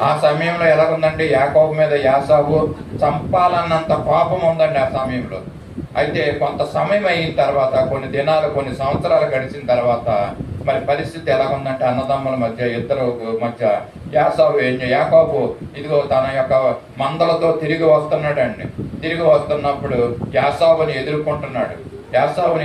ఆ సమయంలో ఎలాగుందండి, యాకోబు మీద యాసావు చంపాలన్నంత కోపం ఉందండి ఆ సమయంలో. అయితే కొంత సమయం అయిన తర్వాత, కొన్ని దినాలు, కొన్ని సంవత్సరాలు గడిచిన తర్వాత మరి పరిస్థితి ఎలా ఉందంటే, అన్నదమ్ముల మధ్య, ఇద్దరు మధ్య యాకోబు ఇదిగో తన యొక్క మందలతో తిరిగి వస్తున్నాడండి. తిరిగి వస్తున్నప్పుడు యాసావుని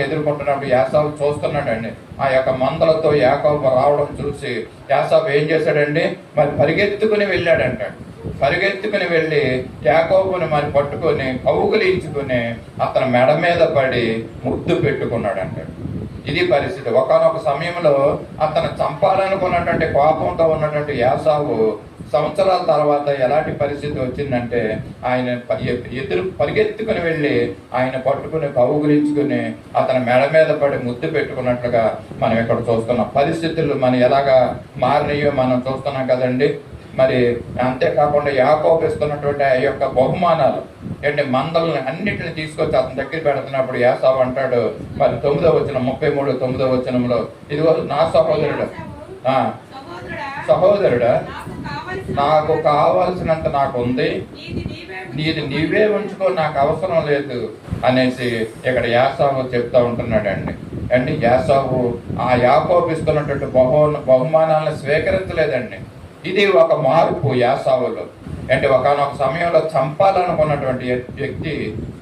ఎదుర్కొంటున్నప్పుడు యాసావు చూస్తున్నాడండి. ఆ యొక్క మందలతో యాకోబు రావడం చూసి యాసావు ఏం చేశాడండి, మరి పరిగెత్తుకుని వెళ్ళాడంటాడు. పరిగెత్తుకుని వెళ్ళి యాకోబుని మరి పట్టుకొని కౌగిలించుకుని అతని మెడ మీద పడి ముద్దు పెట్టుకున్నాడు అంటాడు. ఇది పరిస్థితి. ఒకానొక సమయంలో అతను చంపాలనుకున్నటువంటి కోపంతో ఉన్నటువంటి యాసావు సంవత్సరాల తర్వాత ఎలాంటి పరిస్థితి వచ్చిందంటే, ఆయన పరిగెత్తుకుని వెళ్ళి ఆయన పట్టుకుని కౌగిలించుకుని అతని మెడ మీద పడి ముద్దు పెట్టుకున్నట్లుగా మనం ఇక్కడ చూస్తున్నాం. పరిస్థితులు మనం ఎలాగా మారినయో మనం చూస్తున్నాం కదండి. మరి అంతేకాకుండా యాకోబు ఇస్తున్నటువంటి ఆ యొక్క బహుమానాలు అంటే మందలను అన్నిటిని తీసుకొచ్చి అతని దగ్గర పెడుతున్నప్పుడు యాసావు అంటాడు, మరి 9వ వచనం 33 వచనంలో, ఇదిగో నా సహోదరుడా నాకు కావాల్సినంత నాకు ఉంది, నీది నీవే ఉంచుకో, నాకు అవసరం లేదు అనేసి ఇక్కడ యాసావు చెప్తా ఉంటున్నాడండి. అండి యాసావు ఆ యాకోబు ఇస్తున్నటువంటి బహుమానాలను స్వీకరించలేదండి. ఇది ఒక మార్పు యాసావులో. అంటే ఒకనొక సమయంలో చంపాలనుకున్నటువంటి వ్యక్తి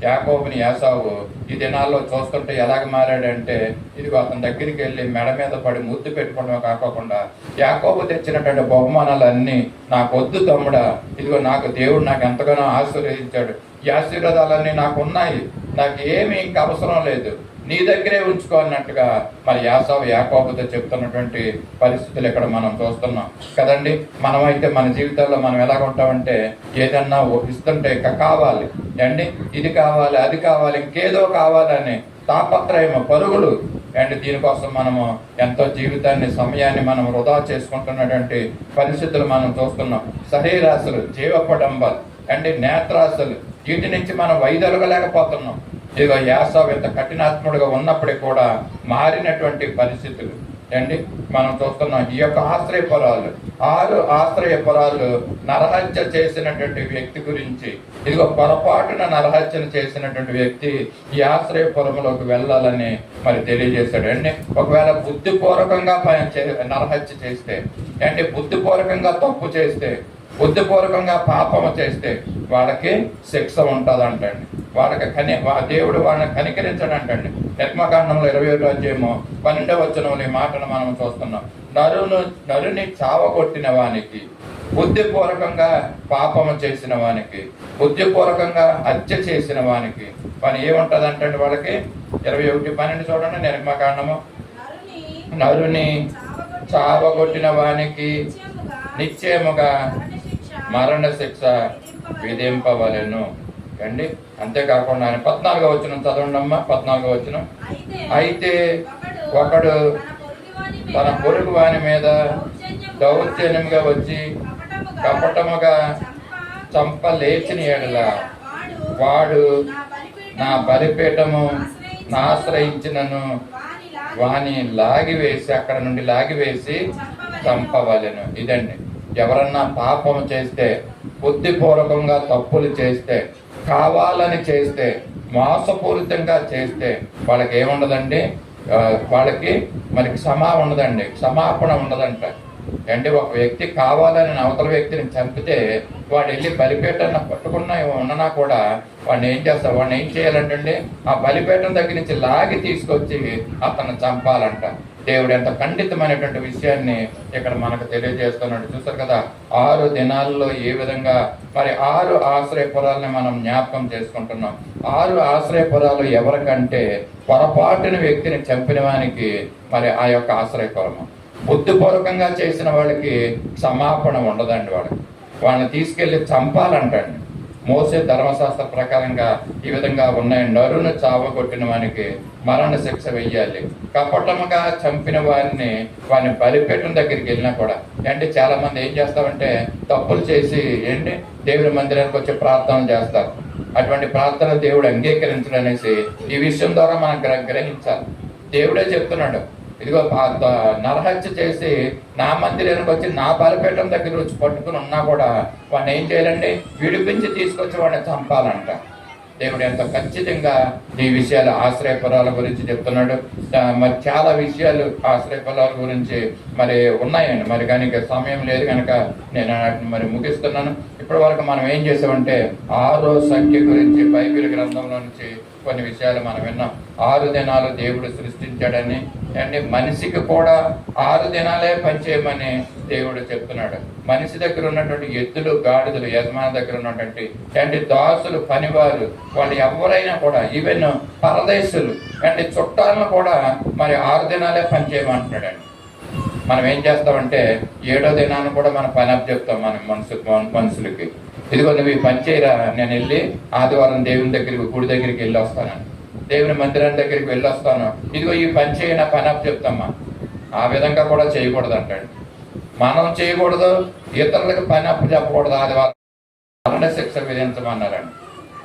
యాకోబుని యాసావు ఈ దినాల్లో చూస్తుంటే ఎలాగ మారాడంటే, ఇదిగో అతని దగ్గరికి వెళ్ళి మెడ మీద పడి ముద్దు పెట్టుకోవడమే కాకుండా యాకోబు తెచ్చినటువంటి బహుమానాలన్నీ నాకు వద్దు తమ్ముడా, ఇదిగో నాకు దేవుడు నాకు ఎంతగానో ఆశీర్వదించాడు, ఈ ఆశీర్వాదాలన్నీ నాకు ఉన్నాయి, నాకు ఏమీ ఇంకా అవసరం లేదు, నీ దగ్గరే ఉంచుకో అన్నట్టుగా మరి యాసావు యాకోబుతో చెప్తున్నటువంటి పరిస్థితులు ఇక్కడ మనం చూస్తున్నాం కదండి. మనమైతే మన జీవితాల్లో మనం ఎలాగ ఉంటామంటే, ఏదన్నా ఇస్తుంటే కావాలి అండి, ఇది కావాలి, అది కావాలి, ఇంకేదో కావాలని తాపత్రయము, పరుగులు అండ్ దీనికోసం మనము ఎంతో జీవితాన్ని, సమయాన్ని మనం వృధా చేసుకుంటున్నటువంటి పరిస్థితులు మనం చూస్తున్నాం. శరీరాశలు, జీవపడంబాలు అండ్ నేత్రాశలు, వీటి నుంచి మనం వైదొలగలేకపోతున్నాం. ఇదిగో యాసావు ఎంత కఠినాత్ముడుగా ఉన్నప్పటికీ కూడా మారినటువంటి పరిస్థితులు అండి మనం చూస్తున్నాం. ఈ యొక్క ఆశ్రయపురాలు 6 ఆశ్రయపురాలు నరహత్య చేసినటువంటి వ్యక్తి గురించి, ఇదిగో పొరపాటున నరహత్యను చేసినటువంటి వ్యక్తి ఈ ఆశ్రయపురంలోకి వెళ్ళాలని మరి తెలియజేశాడు అండి. ఒకవేళ బుద్ధిపూర్వకంగా నరహత్య చేస్తే అంటే, బుద్ధిపూర్వకంగా తప్పు చేస్తే, బుద్ధిపూర్వకంగా పాపము చేస్తే వాళ్ళకి శిక్ష ఉంటుందంటండి. వాళ్ళకి దేవుడు వాళ్ళని కనికరించడంటండి. నిర్మకాండంలో 21వ అధ్యాయము 12వ వచనంలో ఈ మాటను మనం చూస్తున్నాం. నరుని చావగొట్టిన వానికి, బుద్ధిపూర్వకంగా పాపము చేసిన వానికి, బుద్ధిపూర్వకంగా హత్య చేసిన వానికి పని ఏముంటది అంటే వాళ్ళకి 21:12 చూడండి. నిర్మకాండము, నరుని చావగొట్టిన వానికి నిశ్చయముగా మరణ శిక్ష విధింపవలెను అండి. అంతేకాకుండా ఆయన 14వ వచనం చదవండి అమ్మా. 14వ వచనం, అయితే ఒకడు తన పొరుగు వాని మీద దౌర్జన్యంగా వచ్చి కపటముగా చంపలేచిన ఎడల వాడు నా బలిపీఠము ఆశ్రయించినను వాని లాగివేసి, అక్కడ నుండి లాగివేసి చంపవలెను. ఇదండి, ఎవరన్నా పాపము చేస్తే, బుద్ధిపూర్వకంగా తప్పులు చేస్తే, కావాలని చేస్తే, మోసపూరితంగా చేస్తే వాళ్ళకి ఏముండదండి, వాళ్ళకి మనకి ఉండదండి, క్షమాపణ ఉండదంట. అంటే ఒక వ్యక్తి కావాలని అవతల వ్యక్తిని చంపితే వాడు వెళ్ళి బలిపీఠాన్ని పట్టుకున్నా ఉన్ననా కూడా వాడిని ఏం చేస్తారు, వాడిని ఏం చేయాలంటే ఆ బలిపీఠం దగ్గర నుంచి లాగి తీసుకొచ్చి అతను చంపాలంట. దేవుడు ఎంత ఖండితమైనటువంటి విషయాన్ని ఇక్కడ మనకు తెలియజేస్తున్నాడు. చూస్తారు కదా, 6 దినాల్లో ఏ విధంగా మరి 6 ఆశ్రయపురాలని మనం జ్ఞాపకం చేసుకుంటున్నాం. 6 ఆశ్రయపురాలు ఎవరికంటే పొరపాటున వ్యక్తిని చంపిన వానికి మరి ఆ యొక్క ఆశ్రయపురము. బుద్ధిపూర్వకంగా చేసిన వాళ్ళకి క్షమాపణ ఉండదండి. వాళ్ళని తీసుకెళ్లి చంపాలంటండి. మోసే ధర్మశాస్త్ర ప్రకారంగా ఈ విధంగా ఉన్నాయి. నరును చావగొట్టిన వానికి మరణ శిక్ష వెయ్యాలి. కపటముగా చంపిన వారిని బలిపీఠం దగ్గరికి వెళ్ళినా కూడా అంటే చాలా మంది ఏం చేస్తామంటే తప్పులు చేసి దేవుని మందిరానికి వచ్చి ప్రార్థన చేస్తారు. అటువంటి ప్రార్థన దేవుడు అంగీకరించడనేసి ఈ విషయం ద్వారా మనం గ్రహించాలి. దేవుడే చెప్తున్నాడు, ఇదిగో నరహత్య చేసి నా మందిరానికి వచ్చి నా బలిపీఠం దగ్గర వచ్చి పట్టుకుని ఉన్నా కూడా వాడిని ఏం చేయాలండి, విడిపించి తీసుకొచ్చి వాడిని చంపాలంట. దేవుడు ఎంత ఖచ్చితంగా ఈ విషయాలు ఆశ్రయపురాల గురించి చెప్తున్నాడు. మరి చాలా విషయాలు ఆశ్రయపురాల గురించి మరి ఉన్నాయండి. మరి కానీ సమయం లేదు కనుక నేను మరి ముగిస్తున్నాను. ఇప్పటి వరకు మనం ఏం చేసామంటే 6వ సంఖ్య గురించి బైబిల్ గ్రంథంలో నుంచి కొన్ని విషయాలు మనం విన్నాం. 6 దినాలు దేవుడు సృష్టించాడని, అంటే మనిషికి కూడా 6 దినాలే పనిచేయమని దేవుడు చెప్తున్నాడు. మనిషి దగ్గర ఉన్నటువంటి ఎద్దులు గాడిదలు యజమాని దగ్గర ఉన్నటువంటి అంటే దాసులు పనివారు వాళ్ళు ఎవరైనా కూడా ఈవెన్ పరదేశులు అంటే చుట్టాలను కూడా మరి 6 దినాలే పనిచేయమంటున్నాడండి. మనం ఏం చేస్తామంటే 7వ దినాన్ని కూడా మనం పని అప్ చెప్తాం మన మనుషులకి. ఇదిగో నువ్వు ఈ పని చేయరా, నేను వెళ్ళి ఆదివారం దేవుని దగ్గరికి గుడి దగ్గరికి వెళ్ళి వస్తాను, దేవుని మందిరం దగ్గరికి వెళ్ళి వస్తాను, ఇదిగో ఈ పని చేయన పని అప్ చెప్తామా. ఆ విధంగా కూడా చేయకూడదు అంటాడు. మనం చేయకూడదు, ఇతరులకు పని అప్పు చెప్పకూడదు. ఆదివారం మరణ శిక్ష విధించమన్నారండి.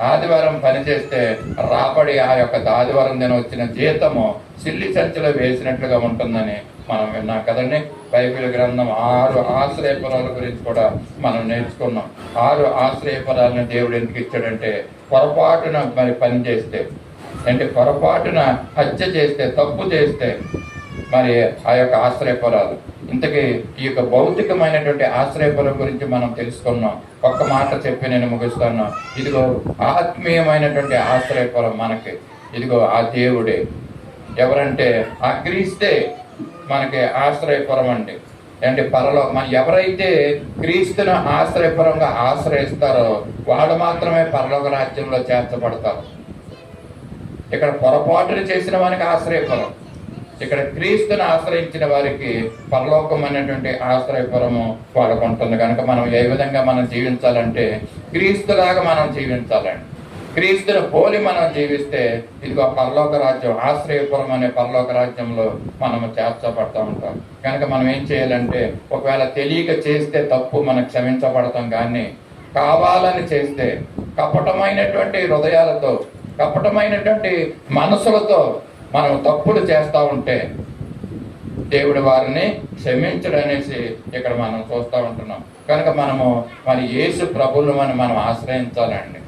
ఆదివారం పని చేస్తే రాబడి ఆ యొక్క ఆదివారం దిన వచ్చిన జీతము సిల్లి సంచిలో వేసినట్లుగా ఉంటుందని మనం విన్నాం కదండి. బైబిల్ గ్రంథం 6 ఆశ్రయపురాల గురించి కూడా మనం నేర్చుకున్నాం. 6 ఆశ్రయపురాలను దేవుడు ఎందుకు ఇచ్చాడంటే పొరపాటున మరి పని చేస్తే అంటే పొరపాటున హత్య చేస్తే తప్పు చేస్తే మరి ఆ యొక్క ఆశ్రయపురాలు. ఇంతకీ ఈ యొక్క భౌతికమైనటువంటి ఆశ్రయపురం గురించి మనం తెలుసుకున్నాం. ఒక్క మాట చెప్పి నేను ముగిస్తాను. ఇదిగో ఆత్మీయమైనటువంటి ఆశ్రయపురం మనకి ఇదిగో ఆ దేవుడే. ఎవరంటే ఆ క్రీస్తే మనకి ఆశ్రయపురం అండి. అంటే మన ఎవరైతే క్రీస్తును ఆశ్రయపురంగా ఆశ్రయిస్తారో వాళ్ళు మాత్రమే పరలోక రాజ్యంలో చేర్చబడతారు. ఇక్కడ పొరపాటును చేసిన వానికి ఆశ్రయపురం, ఇక్కడ క్రీస్తుని ఆశ్రయించిన వారికి పరలోకం అనేటువంటి ఆశ్రయపురము వాళ్ళకు ఉంటుంది. కనుక మనం ఏ విధంగా మనం జీవించాలంటే క్రీస్తులాగా మనం జీవించాలండి. క్రీస్తుని పోలి మనం జీవిస్తే ఇదిగో పరలోక రాజ్యం, ఆశ్రయపురం అనే పరలోక రాజ్యంలో మనము చేర్చబడతా ఉంటాం. కనుక మనం ఏం చేయాలంటే ఒకవేళ తెలియక చేస్తే తప్పు మనం క్షమించబడతాం, కానీ కావాలని చేస్తే కపటమైనటువంటి హృదయాలతో కపటమైనటువంటి మనసులతో మనం తప్పులు చేస్తూ ఉంటే దేవుడు వారిని క్షమించడనేసి ఇక్కడ మనం చూస్తూ ఉంటున్నాం. కనుక మనము మరి యేసు ప్రభువును మనం ఆశ్రయించాలండి.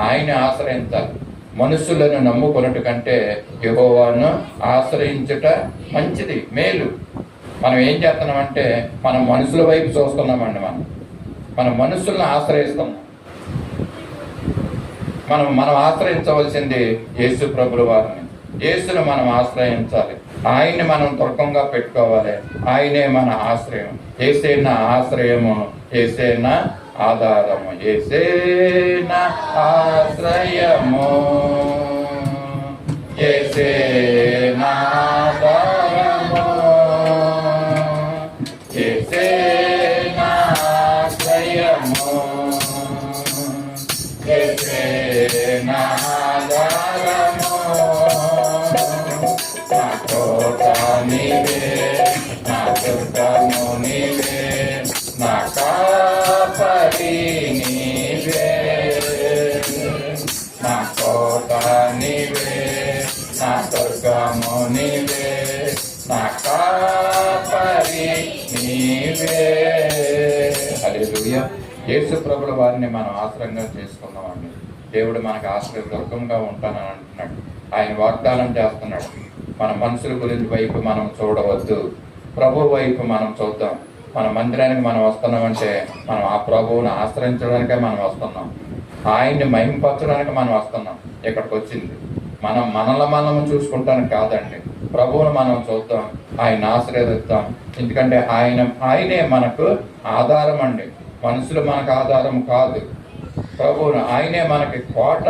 ఆయన్ని ఆశ్రయించాలి. మనుషులను నమ్ముకున్నట్టు కంటే యెహోవాను ఆశ్రయించుట మంచిది, మేలు. మనం ఏం చేస్తున్నామంటే మనం మనుషుల వైపు చూస్తున్నామండి. మనం మనుషులను ఆశ్రయిస్తాం. మనం ఆశ్రయించవలసింది యేసు ప్రభుల వారిని. యేసును మనం ఆశ్రయించాలి. ఆయన్ని మనం తుర్కంగా పెట్టుకోవాలి. ఆయనే మన ఆశ్రయం. యేసే నా ఆశ్రయము, యేసే నా ఆధారము, యేసే నా ఆశ్రయము, యేసే నా ఆధారము, యేసే నా ఆశ్రయము, యేసే నా ఆధారము. నా కోట నీవే, నా దుర్గము నీవే, నా కాపరి నీవే, నా కోట నీవే, నా దుర్గము నీవే, నా కాపరి నీవే. హల్లెలూయా. యేసు ప్రభుల వారిని మనం ఆశ్రయంగా చేసుకున్నామండి. దేవుడు మనకు ఆశ్రయ దుర్గంగా ఉంటానని అంటున్నాడు. ఆయన వాగ్దానం చేస్తున్నాడు. మన మనుషుల గురించి వైపు మనం చూడవద్దు, ప్రభు వైపు మనం చూద్దాం. మన మందిరానికి మనం వస్తున్నామంటే మనం ఆ ప్రభువుని ఆశ్రయించడానికే మనం వస్తున్నాం. ఆయన్ని మహింపరచడానికి మనం వస్తున్నాం. ఇక్కడికి వచ్చింది మనము చూసుకుంటానికి కాదండి. ప్రభువును మనం చూద్దాం, ఆయన ఆశ్రయిద్దాం. ఎందుకంటే ఆయనే మనకు ఆధారం అండి. మనుషులు మనకు ఆధారం కాదు. ప్రభువును ఆయనే మనకి కోట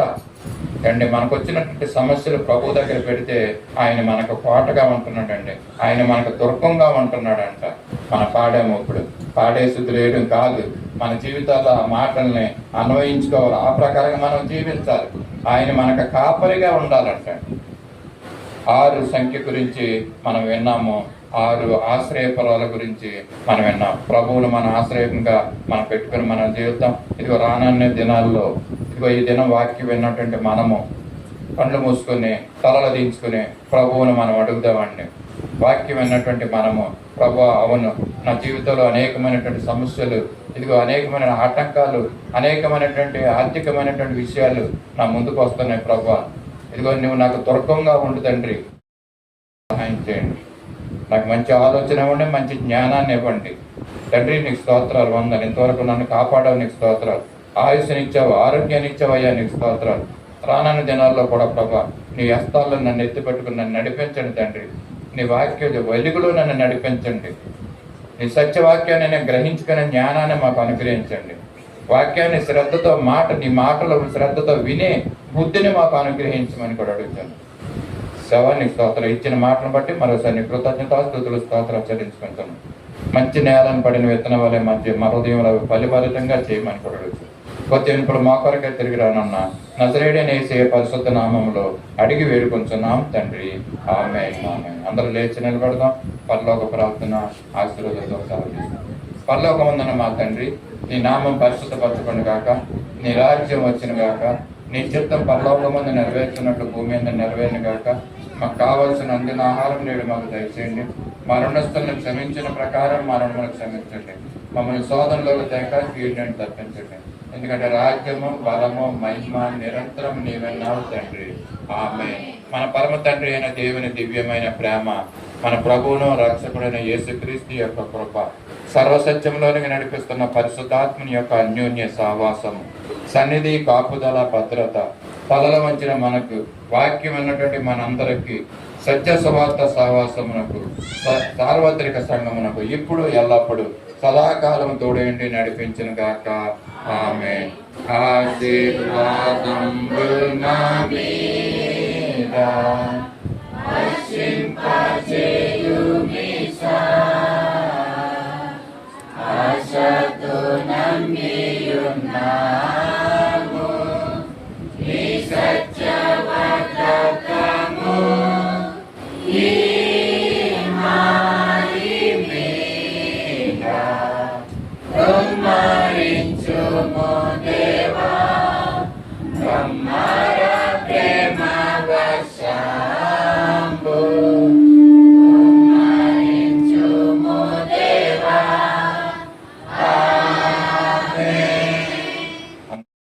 అండి. మనకు వచ్చినటువంటి సమస్యలు ప్రభు దగ్గర పెడితే ఆయన మనకు కోటగా ఉంటున్నాడండి. ఆయన మనకు దుర్గంగా ఉంటున్నాడంట. మనం పాడాము. ఇప్పుడు పాడే స్థితులు వేయడం కాదు, మన జీవితాల్లో ఆ మాటల్ని అన్వయించుకోవాలి. ఆ ప్రకారంగా మనం జీవించాలి. ఆయన మనకు కాపరిగా ఉండాలంట. 6 సంఖ్య గురించి మనం విన్నాము. 6 ఆశ్రయపురాల గురించి మనం విన్నాం. ప్రభువును మన ఆశ్రయంగా మనం పెట్టుకుని మన జీవితం ఇదిగో రానున్న దినాల్లో ఇదిగో ఈ దినం వాక్యం విన్నటువంటి మనము కళ్ళు మూసుకొని తలలు దించుకుని ప్రభువును మనం అడుగుదామండి. వాక్యం విన్నటువంటి మనము, ప్రభు అవును నా జీవితంలో అనేకమైనటువంటి సమస్యలు, ఇదిగో అనేకమైన ఆటంకాలు, అనేకమైనటువంటి ఆర్థికమైనటువంటి విషయాలు నా ముందుకు వస్తున్నాయి. ప్రభు ఇదిగో నువ్వు నాకు దుర్గంగా ఉండు తండ్రి, సహాయం చేయండి. నాకు మంచి ఆలోచన ఇవ్వండి, మంచి జ్ఞానాన్ని ఇవ్వండి తండ్రి. నీకు స్తోత్రాలు, వందలు. ఇంతవరకు నన్ను కాపాడావు, నీకు స్తోత్రాలు. ఆయుష్నిచ్చావు, ఆరోగ్యాన్ని ఇచ్చావయ్యా, నీకు స్తోత్రాలు. రానున్న దినాల్లో కూడా ప్రభా నీ హస్తాల్లో నన్ను ఎత్తిపెట్టుకుని నన్ను నడిపించండి తండ్రి. నీ వాక్య వెలుగులో నన్ను నడిపించండి. నీ సత్యవాక్యాన్ని నేను గ్రహించుకునే జ్ఞానాన్ని మాకు అనుగ్రహించండి. వాక్యాన్ని శ్రద్ధతో నీ మాటలు శ్రద్ధతో వినే బుద్ధిని మాకు అనుగ్రహించమని కూడా అడుగుతాను. శవాన్ని స్తోత్రం ఇచ్చిన మాటను బట్టి మరోసారి నీ కృతజ్ఞతాస్తుతులు స్తోత్రం చెల్లించుకుంటాను. మంచి నేలను పడిన విత్తనం వల్ల మంచి మరోదయంలో ఫలిఫలితంగా చేయమని కూడా అడుగుతాను. కొత్త ఇప్పుడు మా కొరకే తిరిగి రానున్న నజరేయుడైన యేసయ్య పరిశుద్ధ నామములో అడిగి వేడుకొంచున్నాం తండ్రి, ఆమేన్. ఆమేన్. అందరూ లేచి నిలబడదాం. పరలోక ప్రార్థన ఆశీర్వాదంతో సాగుతాం. పరలోకమందున మా తండ్రి, నీ నామం పరిశుద్ధపరచబడును గాక, నీ రాజ్యం వచ్చిన గాక, నీ చిత్తం పరలోకమందు నెరవేర్చినట్లు భూమి మీద నెరవేరును గాక. మాకు కావలసిన అందిన ఆహారం నేడు మాకు దయచేయండి. మా రుణస్తులను క్షమించిన ప్రకారం మా రుణములను క్షమించండి. మమ్మల్ని శోధనలోకి తేక కీడుని తప్పించండి. ఎందుకంటే రాజ్యము, బలము, మహిమ నిరంతరం నీవెన్నావు తండ్రి, ఆమేన్. మన పరమ తండ్రి అయిన దేవుని దివ్యమైన ప్రేమ, మన ప్రభువును రక్షకుడైన యేసుక్రీస్తు యొక్క కృప, సర్వసత్యంలోనికి నడిపిస్తున్న పరిశుద్ధాత్మని యొక్క అన్యోన్య సావాసము, సన్నిధి, కాపుదల, భద్రత, తలల వంచిన మనకు, వాక్యం అన్నటువంటి మనందరికీ, సత్య సువార్త సహవాసమునకు, సార్వత్రిక సంఘమునకు ఇప్పుడు ఎల్లప్పుడు సదాకాలం తోడేంటి నడిపించిన గాక, ఆమేన్. ఆశీర్వాదం